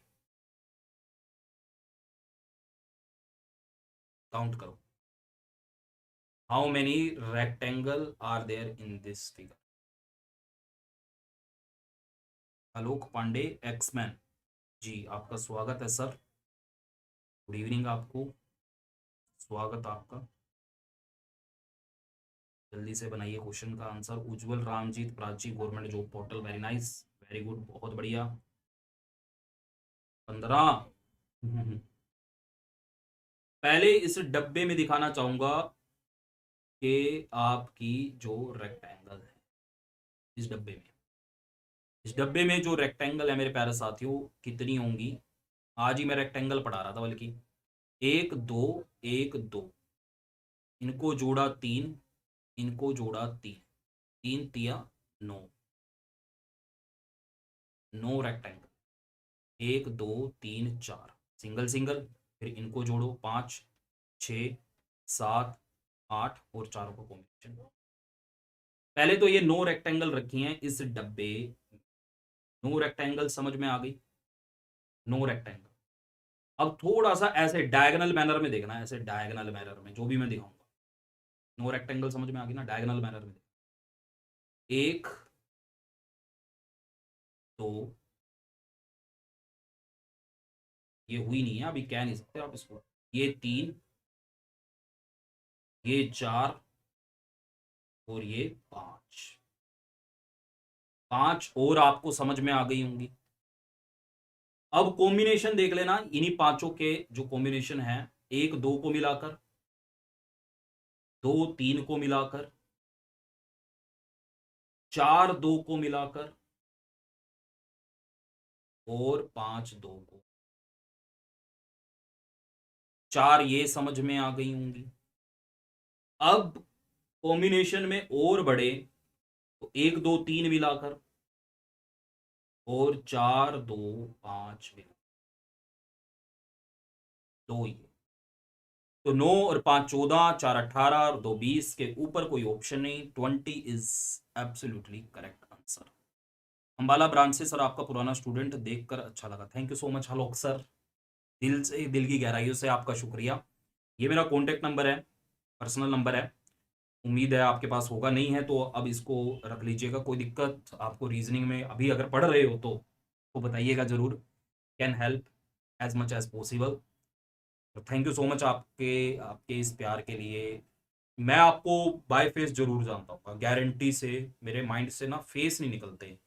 Speaker 1: काउंट करो। How many rectangle are there in this figure. Alok Pandey एक्समैन जी, आपका स्वागत है सर। गुड इवनिंग आपको, स्वागत आपका। जल्दी से बनाइए क्वेश्चन का answer. Ujjwal Ramjeet Prachi government job portal, very nice, very good, बहुत बढ़िया। 15। पहले इस डब्बे में दिखाना चाहूंगा कि आपकी जो रेक्टेंगल है इस डब्बे में, इस डब्बे में जो रेक्टेंगल है मेरे प्यारे साथियों कितनी होंगी। आज ही मैं रेक्टेंगल पढ़ा रहा था बल्कि। एक दो, एक दो, इनको जोड़ा 3, इनको जोड़ा 3, 3 तिया 9, 9 रेक्टेंगल। 1 2 3 4 सिंगल सिंगल, फिर इनको जोड़ो 5 6 7 8 और चारों का कॉम्बिनेशन। पहले तो ये 9 रेक्टेंगल रखी हैं इस डब्बे। 9 रेक्टेंगल समझ में आ गई। 9 रेक्टेंगल। अब थोड़ा सा ऐसे डायगोनल मैनर में देखना है, ऐसे डायगोनल मैनर में जो भी मैं दिखाऊंगा। 9 रेक्टेंगल समझ में आ गई ना, डायगोनल मैनर में। 1 2, ये हुई नहीं है अभी, कह नहीं सकते आप इसको। ये 3, ये 4 और ये 5। 5 और आपको समझ में आ गई होंगी। अब कॉम्बिनेशन देख लेना इन्हीं पांचों के जो कॉम्बिनेशन है। 1 2 को मिलाकर, 2 3 को मिलाकर, 4 2 को मिलाकर और 5 2 को। 4 ये समझ में आ गई होंगी। अब कॉम्बिनेशन में और बढ़े तो 1 2 3 मिलाकर और 4 2 5 मिलाकर, 2 ये। तो 9 और 5 14, 4 18 और 2 20 के ऊपर कोई ऑप्शन नहीं। 20 is absolutely correct answer. Ambala branch से सर आपका पुराना स्टूडेंट, देखकर अच्छा लगा, thank you so much Alok sir. दिल से, दिल की गहराइयों से आपका शुक्रिया। ये मेरा कॉन्टेक्ट नंबर है, पर्सनल नंबर है। उम्मीद है आपके पास होगा, नहीं है तो अब इसको रख लीजिएगा। कोई दिक्कत आपको रीजनिंग में अभी अगर पढ़ रहे हो तो बताइएगा जरूर। Can help as much as possible. Thank you so much आपके आपके इस प्यार के लिए। मैं आपको बाय फेस जरूर जानता हूँ, गारंटी से। मेरे माइंड से ना फेस नहीं निकलते।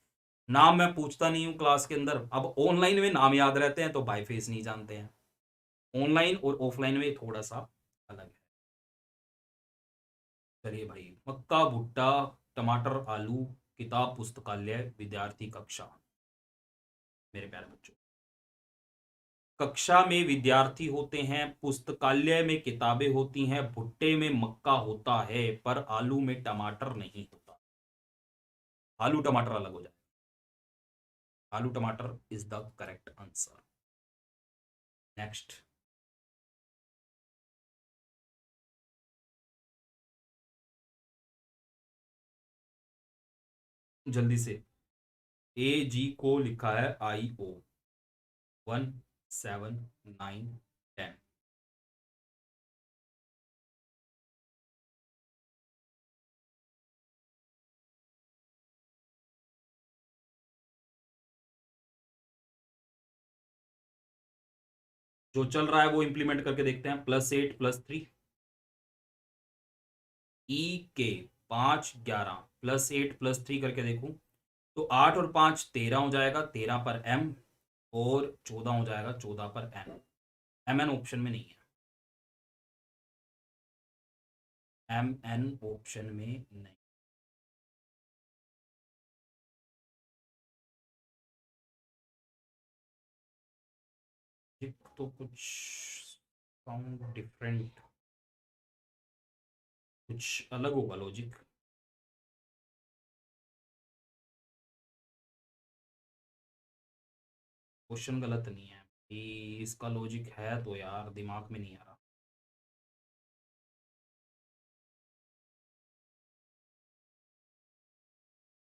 Speaker 1: नाम मैं पूछता नहीं हूँ क्लास के अंदर। अब ऑनलाइन में नाम याद रहते हैं तो बाय फेस नहीं जानते हैं। ऑनलाइन और ऑफलाइन में थोड़ा सा अलग है। चलिए भाई, मक्का भुट्टा टमाटर आलू, किताब पुस्तकालय विद्यार्थी कक्षा। मेरे प्यारे बच्चों, कक्षा में विद्यार्थी होते हैं, पुस्तकालय में किताबें होती हैं, भुट्टे में मक्का होता है पर आलू में टमाटर नहीं होता। आलू टमाटर अलग हो जाए। आलू टमाटर is the correct answer. Next. जल्दी से। ए जी को लिखा है IO 1 7 9 10। जो चल रहा है वो इंप्लीमेंट करके देखते हैं। +8 +3 के 5 11 +8 +3 करके देखूं तो 8 और 5 13 हो जाएगा, 13 पर M और 14 हो जाएगा, 14 पर N। MN ऑप्शन में नहीं है। MN ऑप्शन में नहीं। तो कुछ साउंड डिफरेंट, कुछ अलग होगा लॉजिक। क्वेश्चन गलत नहीं है कि इसका लॉजिक है तो यार दिमाग में नहीं आ रहा।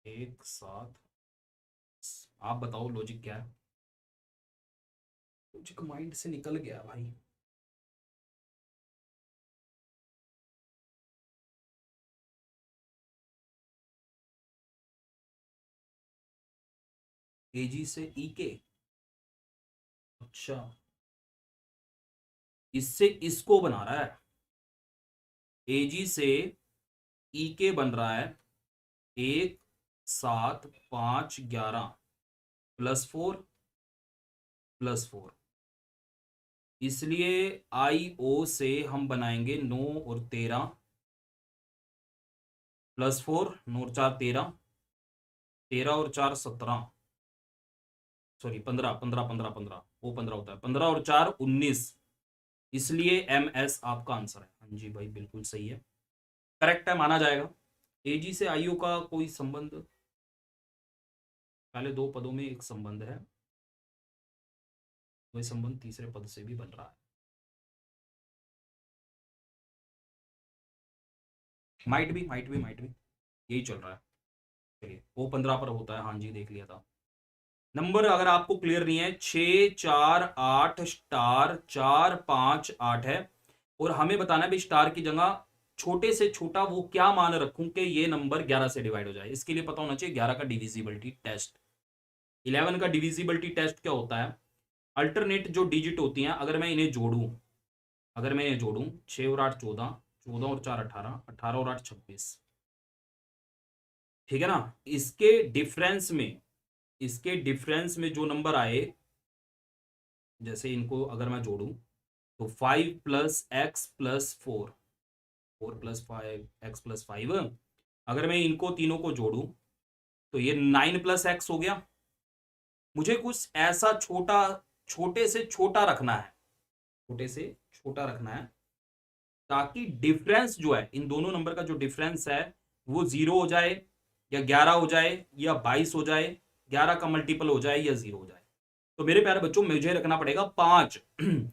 Speaker 1: एक साथ, आप बताओ लॉजिक क्या है। लॉजिक माइंड से निकल गया भाई। एजी से ई के, अच्छा, इससे इसको बना रहा है। एजी से ई के बन रहा है 1 7 5 11 +4 +4, इसलिए आई ओ से हम बनाएंगे 9 और 13, +4, 9 और 4 13, 13 और 4 17, सॉरी 15, 15 15 15, वो 15 होता है, 15 और 4 19, इसलिए एम एस आपका आंसर है। हाँ जी भाई बिल्कुल सही है, करेक्ट है, माना जाएगा। एजी से आईओ का कोई संबंध, पहले दो पदों में एक संबंध है, वही संबंध तीसरे पद से भी बन रहा है। माइट भी यही चल रहा है। चलिए वो 15 पर होता है, हाँ जी देख लिया था। नंबर अगर आपको क्लियर नहीं है, 6 4 8 स्टार 4 5 8 है, और हमें बताना है भी स्टार की जगह छोटे से छोटा वो क्या मान रखूं कि ये नंबर 11 से डिवाइड हो जाए। इसके लिए पता होना चाहिए 11 का डिविजिबिलिटी टेस्ट। 11 का डिविजिबिलिटी टेस्ट क्या होता है, अल्टरनेट जो डिजिट होती हैं अगर मैं इन्हें जोड़ूं, अगर मैं ये जोड़ूं 6 और 8 14, 14 और 4 18, 18 और 8 26, ठीक है ना। इसके डिफरेंस में, इसके डिफरेंस में जो नंबर आए, जैसे इनको अगर मैं जोड़ूं तो 5 + x + 4, 4 + 5 x + 5, अगर मैं इनको तीनों को जोड़ूं तो ये 9 + x हो गया। मुझे कुछ ऐसा छोटा, छोटे से छोटा रखना है, छोटे से छोटा रखना है, ताकि डिफरेंस जो है इन दोनों नंबर का जो डिफरेंस है वो 0 हो जाए, या 11 हो जाए, या 22 हो जाए, 11 का मल्टीपल हो जाए, या 0 हो जाए। तो मेरे प्यारे बच्चों मुझे रखना पड़ेगा 5।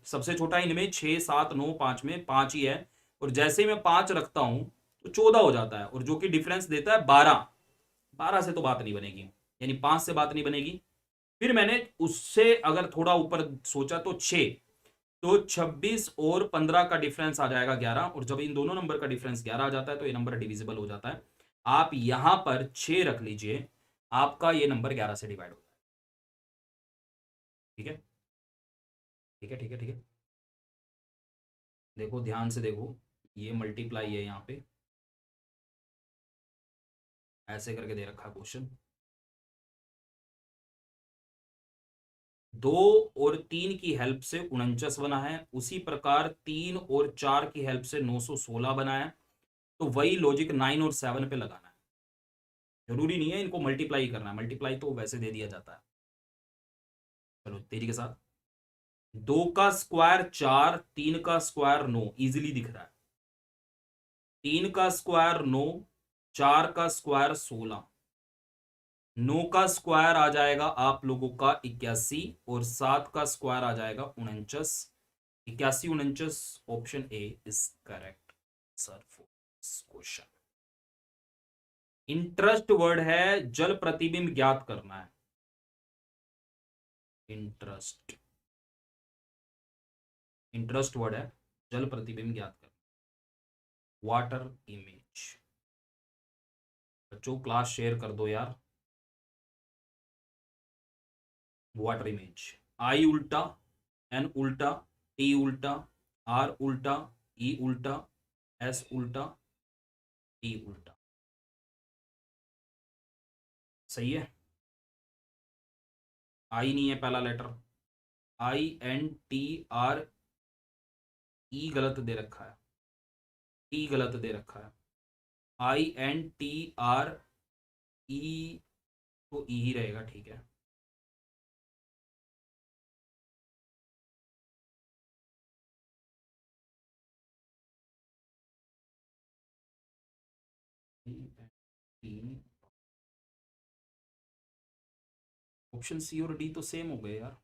Speaker 1: सबसे छोटा इनमें 6 7 9 5 में 5 ही है, और जैसे ही मैं 5 रखता हूं तो 14 हो जाता है, और जो कि डिफरेंस देता है 12। 12 से तो बात नहीं बनेगी, यानी 5 से बात नहीं बनेगी। फिर मैंने उससे अगर थोड़ा ऊपर सोचा तो 6, तो 26 और 15 का डिफरेंस आ जाएगा 11, और जब इन दोनों नंबर का डिफरेंस 11 आ जाता है तो ये नंबर डिविजिबल हो जाता है। आप यहां पर 6 रख लीजिए, आपका ये नंबर 11 से डिवाइड हो जाएगा। ठीक है, ठीक है, ठीक है, ठीक है। देखो ध्यान से देखो, ये मल्टीप्लाई है यहाँ पे, ऐसे करके दे रखा है क्वेश्चन। 2 और 3 की हेल्प से 49 बना है, उसी प्रकार 3 और 4 की हेल्प से 916 बना है। तो वही लॉजिक 9 और 7 पे लगाना है, जरूरी नहीं है इनको मल्टीप्लाई करना है, मल्टीप्लाई तो वैसे दे दिया जाता है। चलो तेरी के साथ, 2 का स्क्वायर 4, 3 का स्क्वायर 9, इजिली दिख रहा है। 3 का स्क्वायर 9, 4 का स्क्वायर 16, 9 का स्क्वायर आ जाएगा आप लोगों का 81, और 7 का स्क्वायर आ जाएगा 49। 81 49, option A is correct sir for question. Interest word है, जल प्रतिबिंब ज्ञात करना है। इंटरेस्ट, इंटरेस्ट वर्ड है, जल प्रतिबिंब ज्ञात करना। वाटर इमेज, बच्चों क्लास शेयर कर दो यार। वाटर इमेज, आई उल्टा, एन उल्टा, टी उल्टा, आर उल्टा, ई उल्टा, एस उल्टा, टी उल्टा। सही है। आई नहीं है पहला लेटर, INTR, ई गलत दे रखा है, टी गलत दे रखा है। INTRE, तो ई ही रहेगा, ठीक है। ऑप्शन सी और डी तो सेम हो गए यार।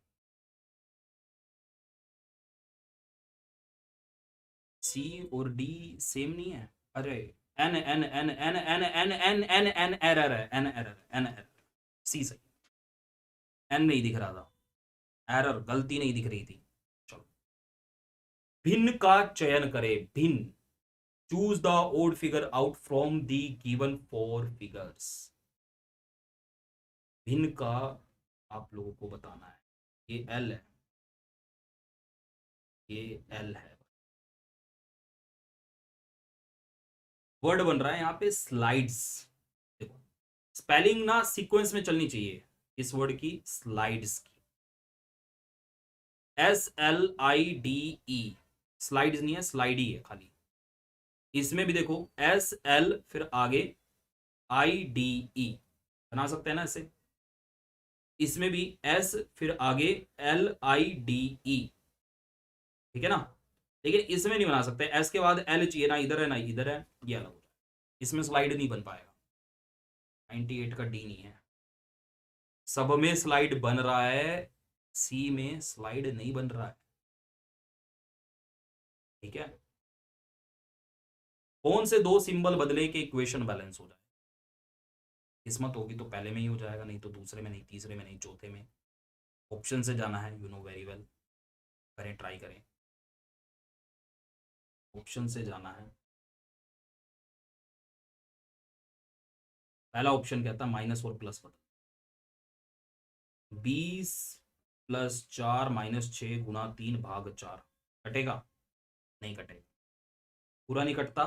Speaker 1: सी और डी सेम नहीं है? अरे N N N N N N N N N error है, एन एरर है, एन एरर। सी सही, एन नहीं दिख रहा था, एरर गलती नहीं दिख रही थी। चलो, भिन्न का चयन करें, भिन्न। Choose the odd figure out from the given four figures. भिन्न का आप लोगों को बताना है। ये एल है, ये एल है। वर्ड बन रहा है यहाँ पे स्लाइड्स। देखो, स्पेलिंग ना सीक्वेंस में चलनी चाहिए इस वर्ड की, स्लाइड्स की। SLIDE, स्लाइड्स नहीं है, स्लाइड ही है खाली। इसमें भी देखो SL फिर आगे IDE, बना सकते हैं ना ऐसे। इसमें भी S फिर आगे LIDE, ठीक है ना। लेकिन इसमें नहीं बना सकते, S के बाद L चाहिए, ना इधर है ना इधर है, ये अलग हो जाए। इसमें स्लाइड नहीं बन पाएगा, 98 का D नहीं है। सब में स्लाइड बन रहा है, सी में स्लाइड नहीं बन रहा है, ठीक है। कौन से दो सिंबल बदले के इक्वेशन बैलेंस हो जाए? किस्मत होगी तो पहले में ही हो जाएगा, नहीं तो दूसरे में, नहीं तीसरे में, नहीं चौथे में। ऑप्शन से जाना है, यू नो वेरी वेल। करें, ट्राई करें, ऑप्शन से जाना है। पहला ऑप्शन कहता है माइनस और प्लस बदल। 20+4 - 6 × 3 / 4 कटेगा? नहीं कटेगा, पूरा नहीं कटता।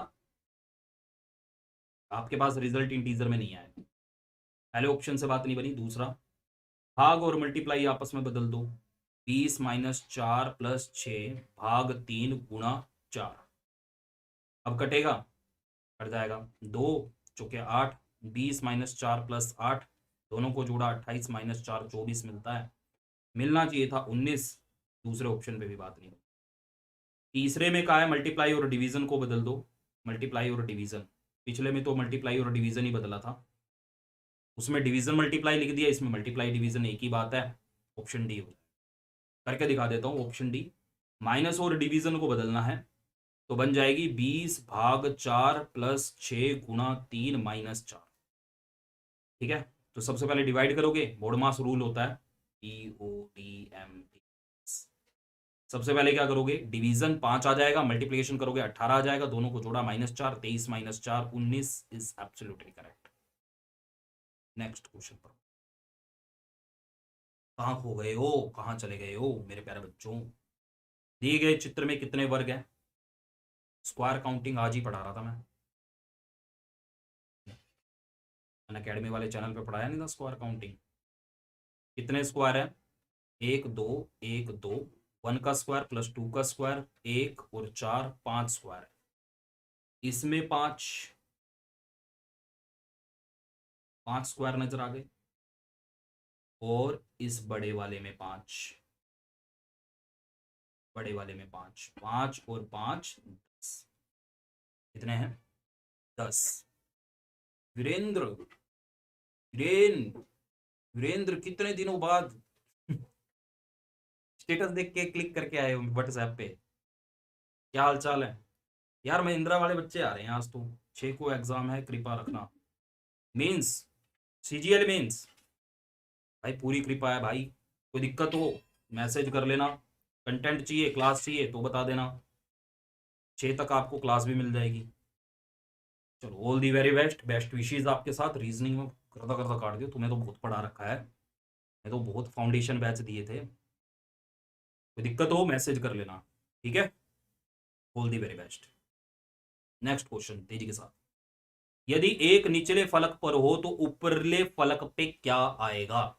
Speaker 1: आपके पास रिजल्ट इंटीजर में नहीं आया, पहले ऑप्शन से बात नहीं बनी। दूसरा, भाग और मल्टीप्लाई आपस में बदल दो। 20 - 4 + 6 / 3 × 4। अब कटेगा? कट जाएगा। 2 × 4 = 8, 20 - 4 + 8, दोनों को जोड़ा 28 - 4 24 मिलता है। मिलना चाहिए था 19। दूसरे ऑप्शन पे भी बात नहीं। तीसरे में कहा है मल्टीप्लाई और डिवीजन को बदल दो, मल्टीप्लाई और डिवीजन। पिछले में तो मल्टीप्लाई और डिवीजन ही बदला था, उसमें डिवीजन मल्टीप्लाई लिख दिया, इसमें मल्टीप्लाई डिवीजन एक ही बात है। ऑप्शन डी हो जाए। करके दिखा देता हूँ, ऑप्शन डी। माइनस और डिवीजन को बदलना है तो बन जाएगी 20/4 + 6 × 3 - 4, ठीक है। तो सबसे पहले डिवाइड करोगे, बोडमास रूल होता है, PODM। सबसे पहले क्या करोगे, डिवीजन 5 आ जाएगा, मल्टीप्लिकेशन करोगे 18 आ जाएगा, दोनों को जोड़ा -4, 23 - 4 19 is absolutely correct. Next question पर। कहाँ खो गए हो, कहाँ चले गए हो मेरे प्यारे बच्चों? दिए गए चित्र में कितने वर्ग हैं? स्क्वायर काउंटिंग आज ही पढ़ा रहा था मैं अकेडमी वाले चैनल पे पढ़ाया नहीं था स्क्वायर काउंटिंग। कितने स्क्वायर है? 1 2 1 2, 1 का स्क्वायर + 2 का स्क्वायर, 1 और 4 5 स्क्वायर। इसमें 5 स्क्वायर नजर आ गए, और इस बड़े वाले में 5, बड़े वाले में 5, 5 और 5 10। कितने हैं? 10। वीरेंद्र, वीरेन वीरेंद्र कितने दिनों बाद स्टेटस देख के क्लिक करके आए हो व्हाट्सएप पे? क्या हाल चाल है यार? महिंद्रा वाले बच्चे आ रहे हैं आज तो, 6 को एग्जाम है, कृपा रखना। मीन्स, CGL मीन्स, भाई पूरी कृपा है भाई। कोई दिक्कत हो मैसेज कर लेना, कंटेंट चाहिए, क्लास चाहिए तो बता देना, 6 तक आपको क्लास भी मिल जाएगी। चलो, all the very best, best wishes आपके साथ। रीजनिंग में करता करता काट दियो, तुम्हें तो बहुत पढ़ा रखा है, मैं तो बहुत फाउंडेशन बैच दिए थे। कोई दिक्कत हो मैसेज कर लेना, ठीक है। All the very best. Next question तेजी के साथ। यदि एक निचले फलक पर हो तो ऊपरले फलक पे क्या आएगा?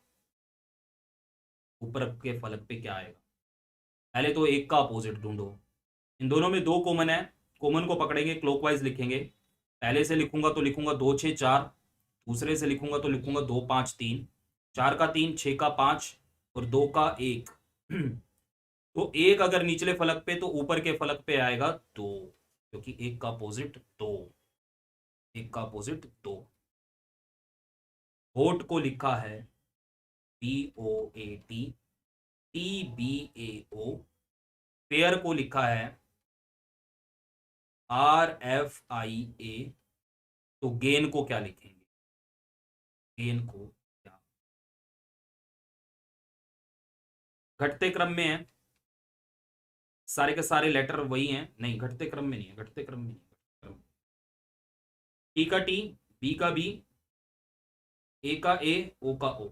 Speaker 1: ऊपर के फलक पे क्या आएगा? पहले तो एक का अपोजिट ढूंढो। इन दोनों में 2 कॉमन है, कॉमन को पकड़ेंगे, क्लॉकवाइज लिखेंगे। पहले से लिखूंगा तो लिखूंगा 2 6 4, दूसरे से लिखूंगा तो लिखूंगा 2 5 3, 4 का 3, 6 का 5 और 2 का 1। तो एक अगर निचले फलक पे तो ऊपर के फलक पे आएगा 2, क्योंकि एक का अपोजिट 2, एक का अपोजिट 2। वोट को लिखा है VOAT TBAO। पेयर को लिखा है RFIA, तो गेन को क्या लिखेंगे? गेन को क्या? घटते क्रम में है, सारे के सारे लेटर वही हैं। नहीं, घटते क्रम में नहीं है, घटते क्रम में नहीं है। टी का टी, बी का बी, ए का ए, ओ का ओ,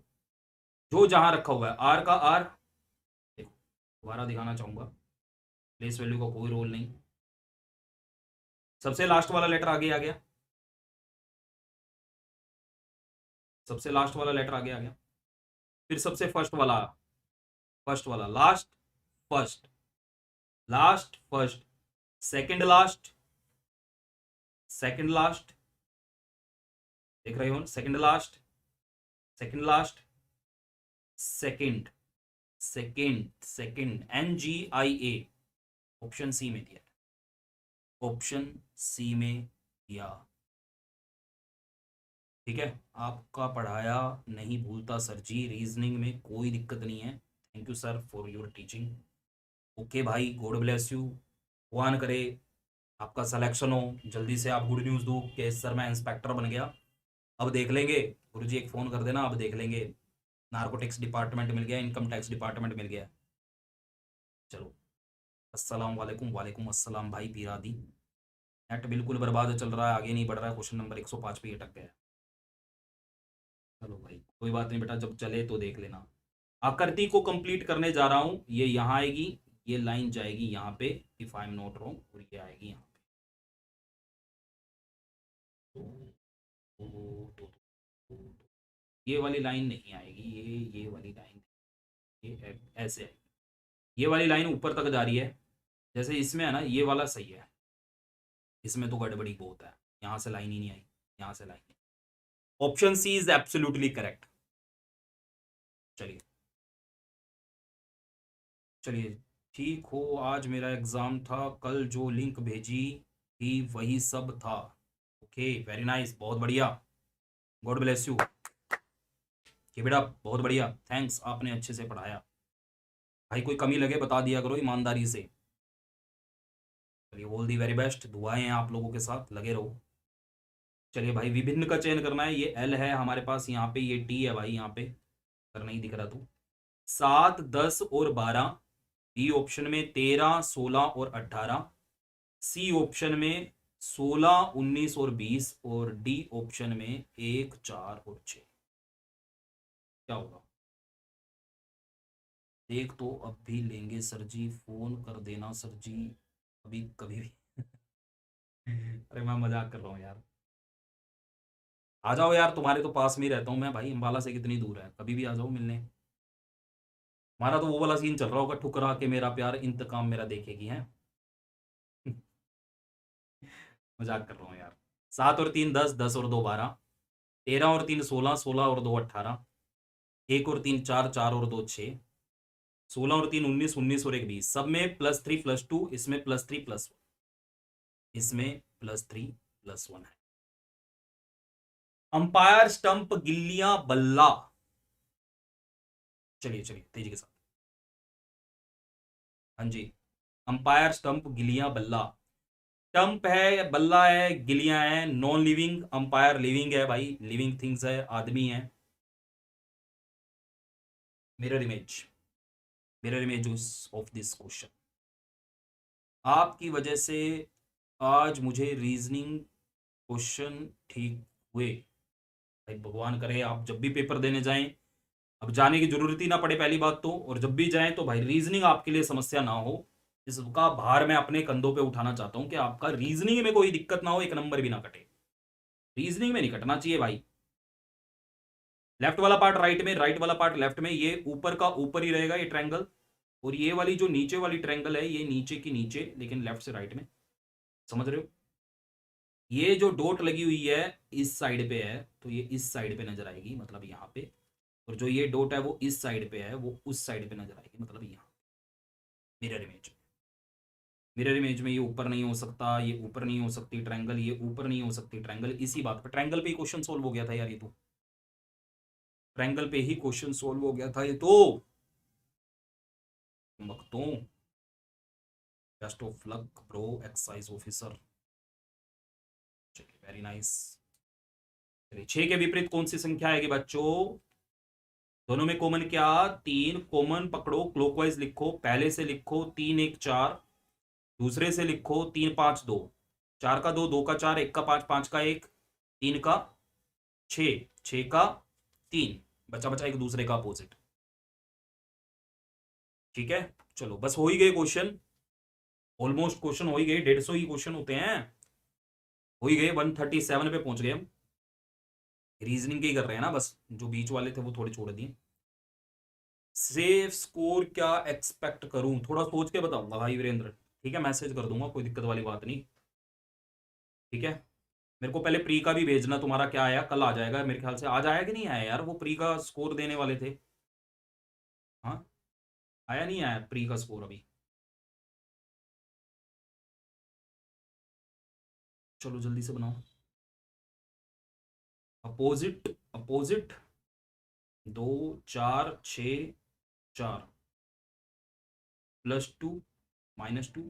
Speaker 1: जो जहां रखा हुआ है। आर का आर, देखो दोबारा दिखाना चाहूंगा, प्लेस वैल्यू का कोई रोल नहीं। सबसे लास्ट वाला लेटर आगे आ गया, सबसे लास्ट वाला लेटर आगे आ गया। फिर सबसे फर्स्ट वाला, फर्स्ट वाला, last first, last first, second last, second last, देख रहे हो, second last, second last, second, second, second, NGIA, option C में दिया, ऑप्शन सी में दिया। ठीक है, आपका पढ़ाया नहीं भूलता सर जी, रीजनिंग में कोई दिक्कत नहीं है। Thank you sir for your teaching. Okay भाई, गॉड ब्लेस यू। भगवान करे आपका सिलेक्शन हो, जल्दी से आप गुड न्यूज़ दो कि सर मैं इंस्पेक्टर बन गया। अब देख लेंगे, गुरुजी एक फ़ोन कर देना, अब देख लेंगे। नार्कोटिक्स डिपार्टमेंट मिल गया, इनकम टैक्स डिपार्टमेंट मिल गया। चलो, अस्सलाम वालेकुम। वालेकुम अस्सलाम भाई पीरादी। नेट बिल्कुल बर्बाद चल रहा है, आगे नहीं बढ़ रहा है, क्वेश्चन नंबर 105 पे अटक गया है। चलो भाई कोई बात नहीं बेटा, जब चले तो देख लेना। आकृति को कंप्लीट करने जा रहा हूं, ये यहाँ आएगी, ये लाइन जाएगी यहाँ पे, if I am not wrong, और ये आएगी यहाँ पे। ये वाली लाइन नहीं आएगी, ये वाली लाइन, ये ऐसे आएगी। ये वाली लाइन ऊपर तक जा रही है, जैसे इसमें है ना, ये वाला सही है, इसमें तो गड़बड़ी बहुत है। यहाँ से लाइन ही नहीं आई, यहाँ से line. Option C is absolutely correct. चलिए चलिए, ठीक हो। आज मेरा एग्जाम था, कल जो लिंक भेजी थी वही सब था। ओके, वेरी नाइस, बहुत बढ़िया, गॉड ब्लेस यू। कि बेटा बहुत बढ़िया, थैंक्स, आपने अच्छे से पढ़ाया। भाई कोई कमी लगे बता दिया करो ईमानदारी से। चलिए, ऑल दी वेरी बेस्ट, दुआएं हैं आप लोगों के साथ, लगे रहो। चलिए भाई, विभिन्न का चयन करना है, ये एल है हमारे पास यहाँ पे, ये टी है भाई यहाँ पे, अगर नहीं दिख रहा तो। 7, 10 और 12, बी ऑप्शन में 13, 16 और 18, सी ऑप्शन में 16, 19 और 20, और डी ऑप्शन में 1, 4 और 6। क्या होगा? देख तो अब भी लेंगे सर जी, फोन कर देना सर जी, अभी कभी भी। अरे मैं मजाक कर रहा हूँ यार, आ जाओ यार, तुम्हारे तो पास में ही रहता हूँ मैं भाई, अम्बाला से कितनी दूर है, कभी भी आ जाओ मिलने। हमारा तो वो वाला सीन चल रहा होगा, ठुकरा के मेरा प्यार इंतकाम मेरा देखेगी है। मजाक कर रहा हूँ यार। 7 और 3 10, 10 और 2 12, 13 और 3 16, 16 और 2 18, 1 और 3 4, 4 और 2 6, 16 और 3 19, 19 और 1 20, सब में +3 +2, इसमें +3 +1, इसमें +3 +1 है। अंपायर स्टंप गिल्लियां बल्ला। चलिए चलिए तेजी के साथ। हाँ जी, अंपायर स्टंप गिलियां बल्ला। स्टंप है, बल्ला है, गिलियां है, नॉन लिविंग, अंपायर लिविंग है भाई, लिविंग थिंग्स है, आदमी है। Mirror image, mirror image of this question. आपकी वजह से आज मुझे रीजनिंग क्वेश्चन ठीक हुए। भाई भगवान करे आप जब भी पेपर देने जाएं, अब जाने की जरूरत ही ना पड़े पहली बात तो, और जब भी जाएं तो भाई रीजनिंग आपके लिए समस्या ना हो। इसका भार मैं अपने कंधों पे उठाना चाहता हूं कि आपका रीजनिंग में कोई दिक्कत ना हो, एक नंबर भी ना कटे। रीजनिंग में नहीं कटना चाहिए भाई। लेफ्ट वाला पार्ट राइट में, राइट वाला पार्ट लेफ्ट में, ये ऊपर का ऊपर ही रहेगा ये ट्रायंगल, और ये वाली जो नीचे वाली ट्रायंगल है ये नीचे की नीचे, लेकिन लेफ्ट से राइट में। समझ रहे हो? ये जो डॉट लगी हुई है इस साइड पे है, तो ये इस साइड पे नजर आएगी, मतलब यहाँ पे। और जो ये डॉट है वो इस साइड पे है, वो उस साइड पे नजर आएगी, मतलब यहाँ। मिरर इमेज, मिरर इमेज में ये ऊपर नहीं हो सकता, ये ऊपर नहीं हो सकती ट्रायंगल, ये ऊपर नहीं हो सकती ट्रायंगल। इसी बात पर ट्रायंगल पे ही क्वेश्चन सोल्व हो गया था यार, ये तो ट्रायंगल पे ही क्वेश्चन सोल्व हो गया था ये तो। मखतूम, best of luck bro, excise officer. चलिए वेरी नाइस। चलिए 6 के विपरीत कौन सी संख्या आएगी बच्चों? दोनों में कॉमन क्या? 3 कॉमन पकड़ो, क्लॉकवाइज लिखो, पहले से लिखो 3 1 4, दूसरे से लिखो 3 5 2, 4 का 2, 2 का 4, 1 का 5, 5 का 1, 3 का 6, 6 का 3, बचा बचा एक दूसरे का अपोजिट। ठीक है, चलो बस हो ही गए क्वेश्चन, ऑलमोस्ट क्वेश्चन हो ही गए, 150 ही क्वेश्चन होते हैं, हो ही गए, 137 पे पहुंच गए हम। रीजनिंग के ही कर रहे हैं ना, बस जो बीच वाले थे वो थोड़े छोड़ दिए। सेफ स्कोर क्या एक्सपेक्ट करूं, थोड़ा सोच के बताऊंगा भाई वीरेंद्र, ठीक है, मैसेज कर दूंगा, कोई दिक्कत वाली बात नहीं। ठीक है, मेरे को पहले प्री का भी भेजना, तुम्हारा क्या आया, कल आ जाएगा मेरे ख्याल से, आज आया कि नहीं आया यार, वो प्री का स्कोर देने वाले थे। हाँ, आया नहीं आया प्री का स्कोर अभी? चलो जल्दी से बनाओ। Opposite, opposite 2 4 6 4 +2 -2,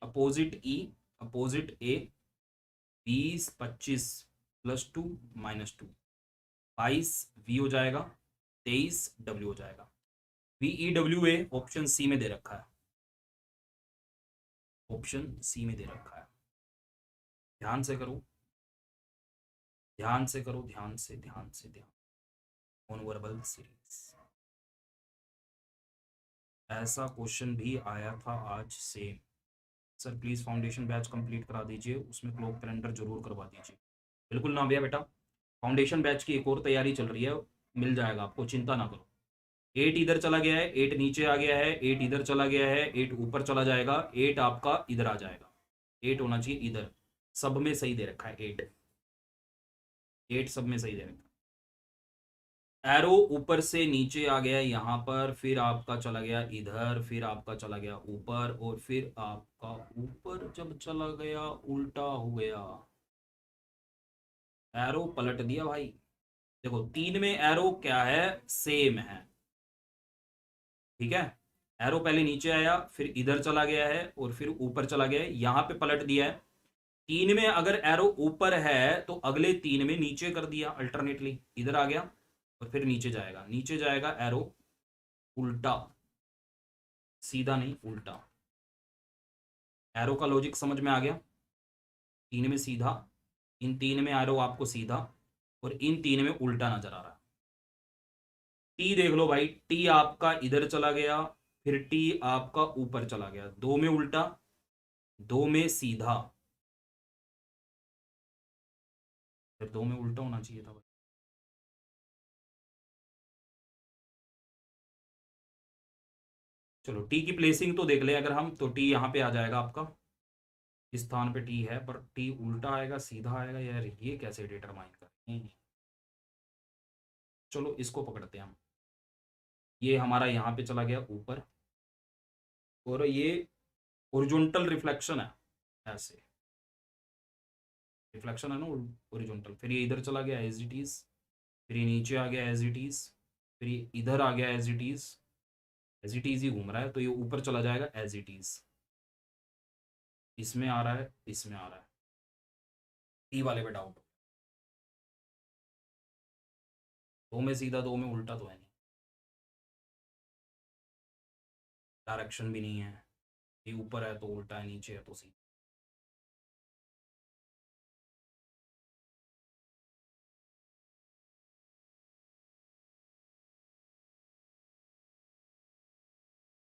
Speaker 1: opposite E, opposite A 20 25 +2 -2, 22 V हो जाएगा, 23 डब्ल्यू हो जाएगा। VEWA ऑप्शन सी में दे रखा है, ऑप्शन सी में दे रखा है, ध्यान से करो, ध्यान से करो, ध्यान से ध्यान से ध्यान। नॉन वर्बल सीरीज, ऐसा क्वेश्चन भी आया था आज से। Sir please foundation batch complete करा दीजिए, उसमें क्लॉक कैलेंडर जरूर करवा दीजिए। बिल्कुल ना भैया बेटा, फाउंडेशन बैच की एक और तैयारी चल रही है, मिल जाएगा आपको, चिंता ना करो। 8 इधर चला गया है, 8 नीचे आ गया है, 8 इधर चला गया है, 8 ऊपर चला जाएगा, 8 आपका इधर आ जाएगा, 8 होना चाहिए इधर, सब में सही दे रखा है 8, 8 सब में सही दे रखा है। एरो ऊपर से नीचे आ गया यहाँ पर, फिर आपका चला गया इधर, फिर आपका चला गया ऊपर, और फिर आपका ऊपर जब चला गया उल्टा हो गया, एरो पलट दिया भाई। देखो 3 में एरो क्या है, सेम है, ठीक है, एरो पहले नीचे आया, फिर इधर चला गया है, और फिर ऊपर चला गया है, यहां पे पलट दिया है। 3 में अगर एरो ऊपर है तो अगले 3 में नीचे कर दिया, अल्टरनेटली इधर आ गया और फिर नीचे जाएगा, नीचे जाएगा एरो उल्टा, सीधा नहीं उल्टा। एरो का लॉजिक समझ में आ गया? 3 में सीधा, इन 3 में एरो आपको सीधा, और इन 3 में उल्टा नजर आ रहा है। टी देख लो भाई, टी आपका इधर चला गया, फिर टी आपका ऊपर चला गया, 2 में उल्टा, 2 में सीधा, फिर 2 में उल्टा होना चाहिए था भाई। चलो टी की प्लेसिंग तो देख ले अगर हम, तो टी यहाँ पे आ जाएगा आपका, इस स्थान पे टी है, पर टी उल्टा आएगा सीधा आएगा, यार ये कैसे डिटरमाइन करें? चलो इसको पकड़ते हैं हम, ये हमारा यहाँ पे चला गया ऊपर, और ये ओरिजेंटल रिफ्लेक्शन है, ऐसे रिफ्लेक्शन है ना ओरिजेंटल, फिर ये इधर चला गया एज इट इज, फिर ये नीचे आ गया एज इट इज, फिर ये इधर आ गया as it is, as it is ही घूम रहा है, तो ये ऊपर चला जाएगा एज इट इज, इसमें आ रहा है, इसमें आ रहा है, टी वाले पे डाउट, 2 में सीधा 2 में उल्टा तो है नहीं, डायरेक्शन भी नहीं है, ये ऊपर है तो उल्टा है, नीचे है तो सीधा।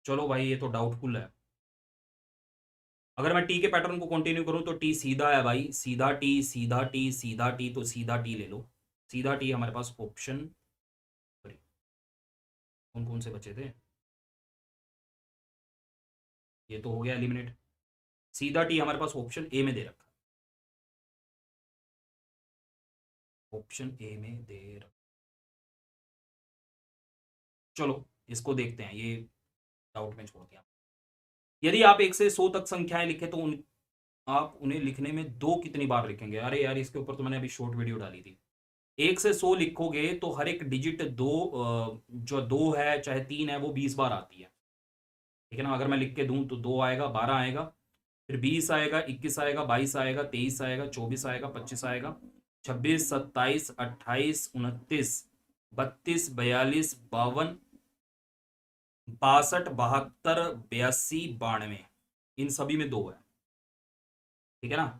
Speaker 1: चलो भाई ये तो डाउटफुल है, अगर मैं टी के पैटर्न को कंटिन्यू करूं तो टी सीधा है भाई, सीधा टी सीधा टी सीधा टी, तो सीधा टी ले लो, सीधा टी हमारे पास ऑप्शन, कौन कौन से बचे थे, ये तो हो गया एलिमिनेट, सीधा टी हमारे पास ऑप्शन ए में दे रखा, ऑप्शन ए में दे रखा। चलो इसको देखते हैं, ये डाउट में छोड़ दिया। यदि आप 1 से 100 तक संख्याएं लिखे तो आप उन्हें लिखने में 2 कितनी बार लिखेंगे? अरे यार इसके ऊपर तो मैंने अभी शॉर्ट वीडियो डाली थी। 1 से 100 लिखोगे तो हर एक डिजिट 2, जो 2 है चाहे 3 है वो 20 बार आती है, ठीक है ना, अगर मैं लिख के दूं तो 2 आएगा, 12 आएगा, फिर 20 आएगा, 21 आएगा, 22 आएगा, 23 आएगा, 24 आएगा, 25 आएगा, 26, 27, 28, 29, 32, 42, 52, 62, 72, 82, 92, इन सभी में 2 है। ठीक है ना,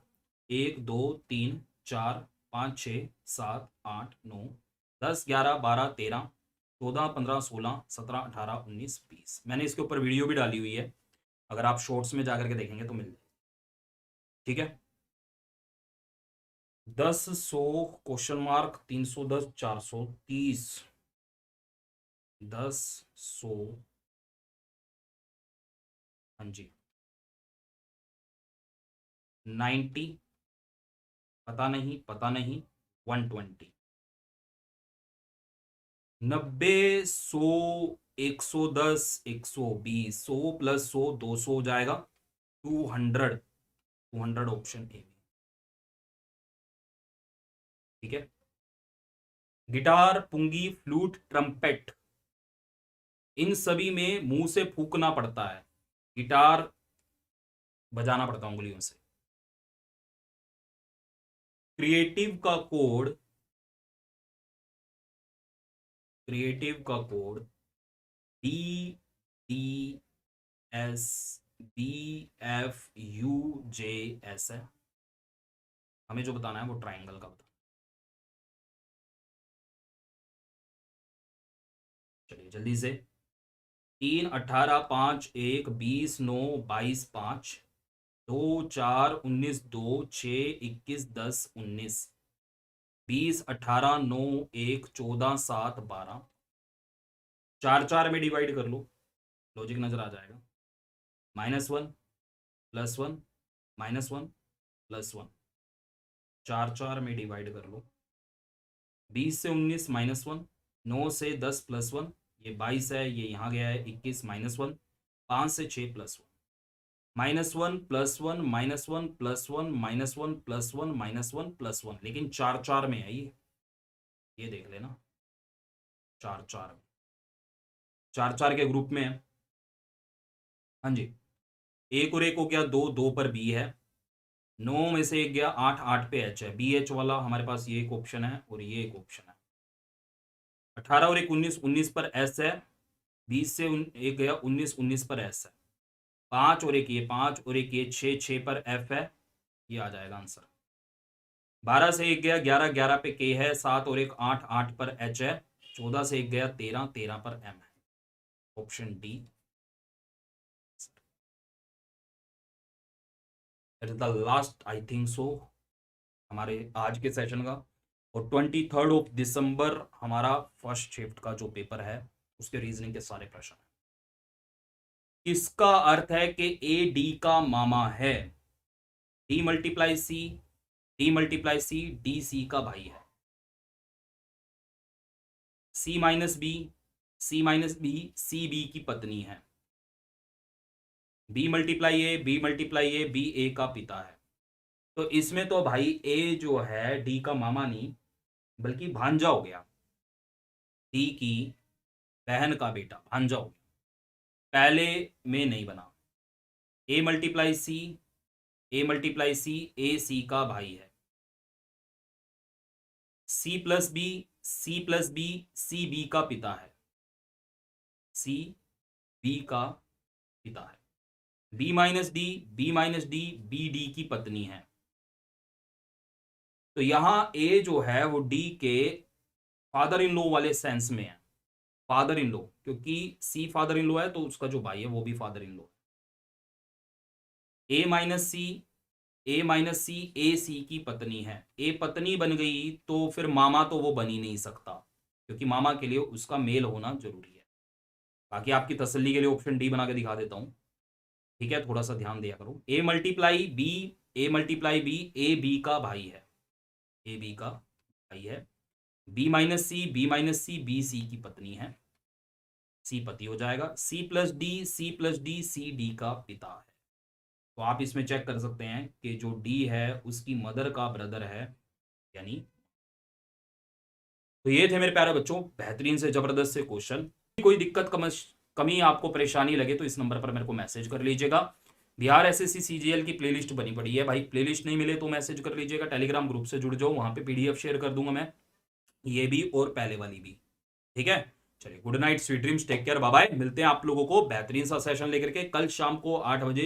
Speaker 1: 1, 2, 3, 4, 5, 6, 7, 8, 9, 10, 11, 12, 13, 14, 15, 16, 17, 18, 19, 20। मैंने इसके ऊपर वीडियो भी डाली हुई है, अगर आप शॉर्ट्स में जाकर के देखेंगे तो मिल जाएगी। ठीक है, 10, 100, क्वेश्चन मार्क, 310, 430, 10, 100, हाँ जी, 90, पता नहीं, पता नहीं, 120, 90, 100, 110, 120, 100 प्लस 100, 200 हो जाएगा, 200, 200 ऑप्शन ए। ठीक है, गिटार, पुंगी, फ्लूट, ट्रम्पेट, इन सभी में मुंह से फूकना पड़ता है, गिटार बजाना पड़ता है उंगलियों से। क्रिएटिव का कोड, क्रिएटिव का कोड DDSBFUJS है। हमें जो बताना है वो ट्राइंगल का बताना। चलिए जल्दी से, 3, 18, 5, 1, 20, 9, 22, 5, 2, 4, 19, 2, 6, 21, 10, 19, 20, 18, 9, 1, 14, 7, 12, 4 4 में डिवाइड कर लो, लॉजिक नजर आ जाएगा। -1, +1, -1, +1, 4 4 में डिवाइड कर लो। 20 से 19 -1, 9 से 10 +1, ये 22 है, ये यहाँ गया है 21 -1, 5 से 6 +1, -1 +1 -1 +1 -1 +1 -1 +1, लेकिन 4 4 में है ये देख लेना, 4 4 में, 4 4 के ग्रुप में है। हाँ जी, एक और एक हो गया 2, 2 पर बी है, 9 में से एक गया 8, 8 पे एच है, बी एच वाला हमारे पास ये एक ऑप्शन है और ये एक ऑप्शन है। 18 और 1 19, 19 पर एस है, 20 से एक गया 19, 19 पर एस है, 5 और एक ये 5 और एक ये 6, 6 पर एफ है, ये आ जाएगा आंसर। 12 से एक गया 11, 11 पे के है, 7 और एक 8, 8 पर एच है, 14 से एक गया 13, 13 पर एम है, option D it is the last, I think so, हमारे आज के सेशन का। और 23 हमारा फर्स्ट शिफ्ट का जो पेपर है उसके रीजनिंग के सारे प्रश्न हैं। इसका अर्थ है कि ए डी का मामा है, D multiply C, D multiply C, D C का भाई है, सी माइनस बी, सी माइनस बी, सी बी की पत्नी है, बी मल्टीप्लाई ए, बी मल्टीप्लाई ए, बी ए का पिता है। तो इसमें तो भाई ए जो है डी का मामा नहीं बल्कि भांजा हो गया, डी की बहन का बेटा भांजा हो गया, पहले में नहीं बना। A multiply C, A multiply C, A सी का भाई है, C plus B, C plus B, C B का पिता है, सी बी का पिता है, B minus D, B minus D, B D की पत्नी है। तो यहां ए जो है वो डी के फादर इन लॉ वाले सेंस में है, फादर इन लॉ, क्योंकि सी फादर इन लॉ है तो उसका जो भाई है वो भी father in law. A minus C, A minus C, A C की पत्नी है, ए पत्नी बन गई तो फिर मामा तो वो बन ही नहीं सकता, क्योंकि मामा के लिए उसका मेल होना जरूरी है। बाकी आपकी तसल्ली के लिए ऑप्शन डी बना के दिखा देता हूं, ठीक है, थोड़ा सा ध्यान दिया करो। A multiply B, A multiply B, A B का भाई है, ए बी का भाई है, B minus C, B minus C, B C की पत्नी है, सी पति हो जाएगा, C plus D, C plus D, C D का पिता है। तो आप इसमें चेक कर सकते हैं कि जो डी है उसकी मदर का ब्रदर है, यानी। तो ये थे मेरे प्यारे बच्चों बेहतरीन से जबरदस्त से क्वेश्चन। कोई दिक्कत कमी आपको परेशानी लगे तो इस नंबर पर मेरे को मैसेज कर लीजिएगा। बिहार एसएससी सीजीएल की प्लेलिस्ट बनी पड़ी है भाई, प्लेलिस्ट नहीं मिले तो मैसेज कर लीजिएगा, टेलीग्राम ग्रुप से जुड़ जाओ, वहां पे पीडीएफ शेयर कर दूंगा मैं, ये भी और पहले वाली भी। ठीक है, चलिए good night, sweet dreams, take care, bye bye. मिलते हैं आप लोगों को बेहतरीन सा सेशन लेकर के कल शाम को 8 बजे।